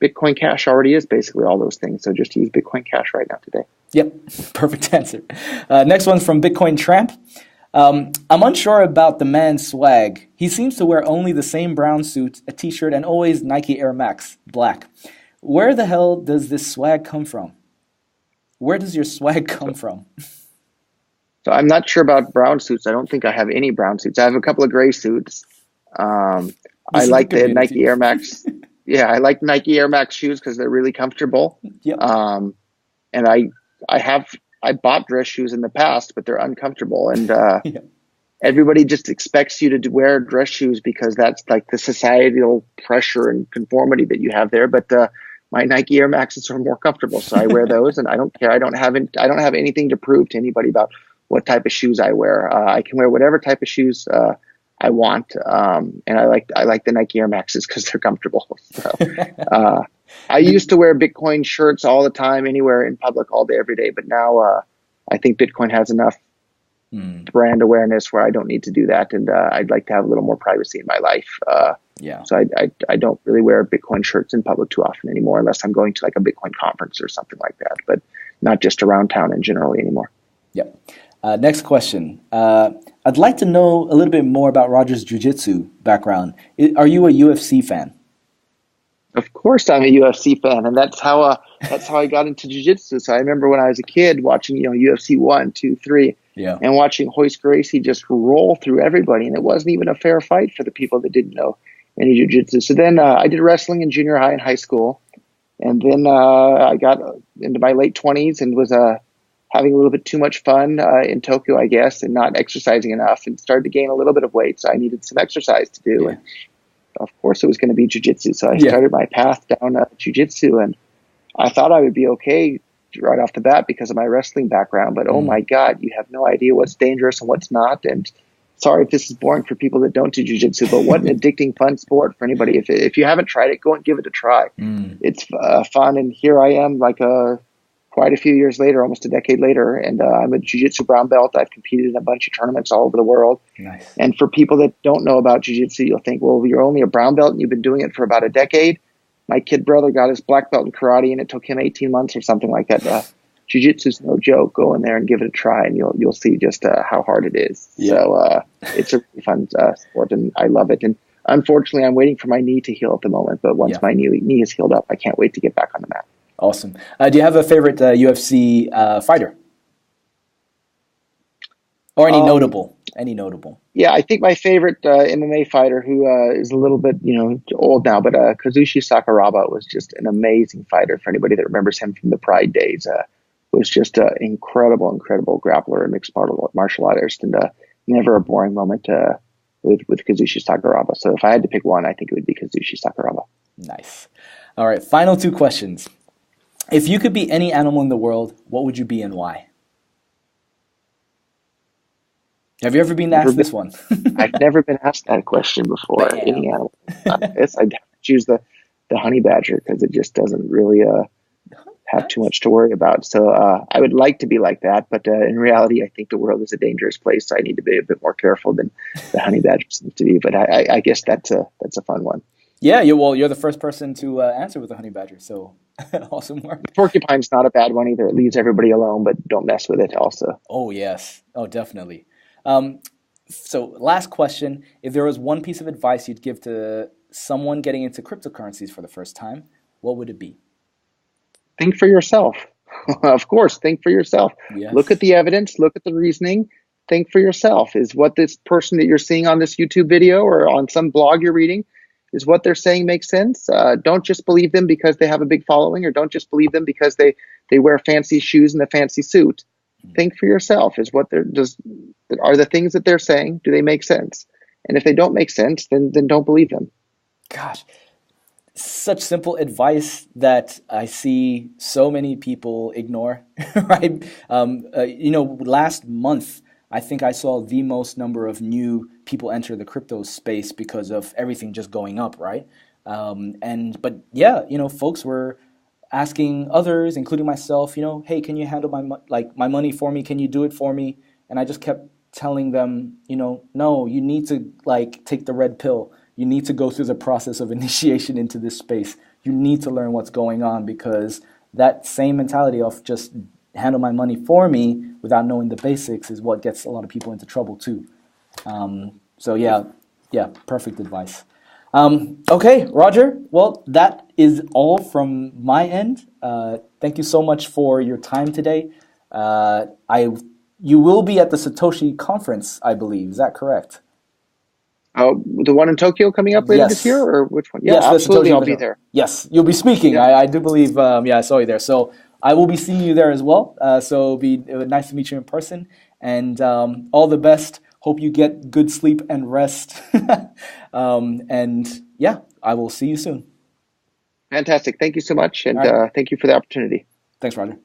[SPEAKER 2] Bitcoin Cash already is basically all those things. So just use Bitcoin Cash right now today.
[SPEAKER 1] Yep, perfect answer. Next one's from Bitcoin Tramp. I'm unsure about the man's swag. He seems to wear only the same brown suit, a t-shirt, and always Nike Air Max, black. Where the hell does this swag come from? Where does your swag come from?
[SPEAKER 2] So I'm not sure about brown suits. I don't think I have any brown suits. I have a couple of gray suits. I like the Nike Air Max. Yeah, I like Nike Air Max shoes because they're really comfortable.
[SPEAKER 1] Yep.
[SPEAKER 2] And I bought dress shoes in the past, but they're uncomfortable. And everybody just expects you to wear dress shoes because that's like the societal pressure and conformity that you have there. But my Nike Air Maxes are more comfortable, so I wear those, and I don't care. I don't have anything to prove to anybody about what type of shoes I wear. I can wear whatever type of shoes I want, and I like the Nike Air Maxes because they're comfortable. So, I used to wear Bitcoin shirts all the time, anywhere in public, all day, every day. But now I think Bitcoin has enough brand awareness where I don't need to do that, and I'd like to have a little more privacy in my life. So I don't really wear Bitcoin shirts in public too often anymore, unless I'm going to like a Bitcoin conference or something like that. But not just around town and generally anymore.
[SPEAKER 1] Yep. Next question. I'd like to know a little bit more about Roger's Jujitsu background. Are you a UFC fan?
[SPEAKER 2] Of course, I'm a UFC fan, and that's how I got into Jujitsu. So I remember when I was a kid watching, UFC 1, 2, 3, and watching Royce Gracie just roll through everybody, and it wasn't even a fair fight for the people that didn't know any Jujitsu. So then I did wrestling in junior high and high school, and then I got into my late 20s and was having a little bit too much fun in Tokyo, I guess, and not exercising enough, and started to gain a little bit of weight. So I needed some exercise to do. And of course, it was going to be Jiu-Jitsu. So I started my path down Jiu-Jitsu, and I thought I would be okay right off the bat because of my wrestling background. But oh my God, you have no idea what's dangerous and what's not. And sorry if this is boring for people that don't do Jiu-Jitsu, but what an addicting, fun sport for anybody. If you haven't tried it, go and give it a try. It's fun. And here I am, like quite a few years later, almost a decade later, and I'm a Jiu-Jitsu brown belt. I've competed in a bunch of tournaments all over the world.
[SPEAKER 1] Nice. And
[SPEAKER 2] for people that don't know about Jiu-Jitsu, you'll think, well, you're only a brown belt and you've been doing it for about a decade. My kid brother got his black belt in karate, and it took him 18 months or something like that. Jiu-Jitsu is no joke. Go in there and give it a try, and you'll see just how hard it is. So it's a really fun sport, and I love it. And unfortunately, I'm waiting for my knee to heal at the moment. But once my knee is healed up, I can't wait to get back on the mat.
[SPEAKER 1] Awesome. Do you have a favorite UFC fighter? Or any notable? Any notable?
[SPEAKER 2] Yeah, I think my favorite MMA fighter, who is a little bit old now, but Kazushi Sakuraba was just an amazing fighter. For anybody that remembers him from the Pride days, was just an incredible grappler and mixed martial artist, and never a boring moment with Kazushi Sakuraba. So if I had to pick one, I think it would be Kazushi Sakuraba.
[SPEAKER 1] Nice. All right, final two questions. If you could be any animal in the world, what would you be and why? Have you ever been asked this one?
[SPEAKER 2] I've never been asked that question before.
[SPEAKER 1] Bam.
[SPEAKER 2] Any animal. I'd choose the honey badger because it just doesn't really have too much to worry about. So I would like to be like that, but in reality, I think the world is a dangerous place. So I need to be a bit more careful than the honey badger seems to be. But I guess that's a fun one.
[SPEAKER 1] Yeah, you're the first person to answer with a honey badger, so awesome work.
[SPEAKER 2] The porcupine's not a bad one either. It leaves everybody alone, but don't mess with it also.
[SPEAKER 1] Oh, yes. Oh, definitely. So last question. If there was one piece of advice you'd give to someone getting into cryptocurrencies for the first time, what would it be?
[SPEAKER 2] Think for yourself. Of course, think for yourself. Look at
[SPEAKER 1] Yes.
[SPEAKER 2] the evidence, look at the reasoning, think for yourself. Is what this person that you're seeing on this YouTube video or on some blog you're reading, is what they're saying make sense? Don't just believe them because they have a big following, or don't just believe them because they wear fancy shoes and a fancy suit. Think for yourself. Is what are the things that they're saying, do they make sense? And if they don't make sense, then don't believe them.
[SPEAKER 1] Gosh, such simple advice that I see so many people ignore, right? Last month, I think I saw the most number of new people enter the crypto space because of everything just going up, right? But yeah, folks were asking others, including myself, hey, can you handle my money for me? Can you do it for me? And I just kept telling them, no, you need to take the red pill. You need to go through the process of initiation into this space. You need to learn what's going on, because that same mentality of just handle my money for me without knowing the basics is what gets a lot of people into trouble too. So yeah, perfect advice. Okay, Roger. Well, that is all from my end. Thank you so much for your time today. You will be at the Satoshi conference, I believe. Is that correct?
[SPEAKER 2] The one in Tokyo coming up later this year, or which one? Yeah,
[SPEAKER 1] yes,
[SPEAKER 2] absolutely. I'll be there.
[SPEAKER 1] Yes, you'll be speaking.
[SPEAKER 2] Yeah.
[SPEAKER 1] I do believe. I saw you there. So I will be seeing you there as well. So it would be nice to meet you in person. And all the best. Hope you get good sleep and rest. And yeah, I will see you soon.
[SPEAKER 2] Fantastic. Thank you so much. And
[SPEAKER 1] right.
[SPEAKER 2] thank you for the opportunity.
[SPEAKER 1] Thanks, Roger.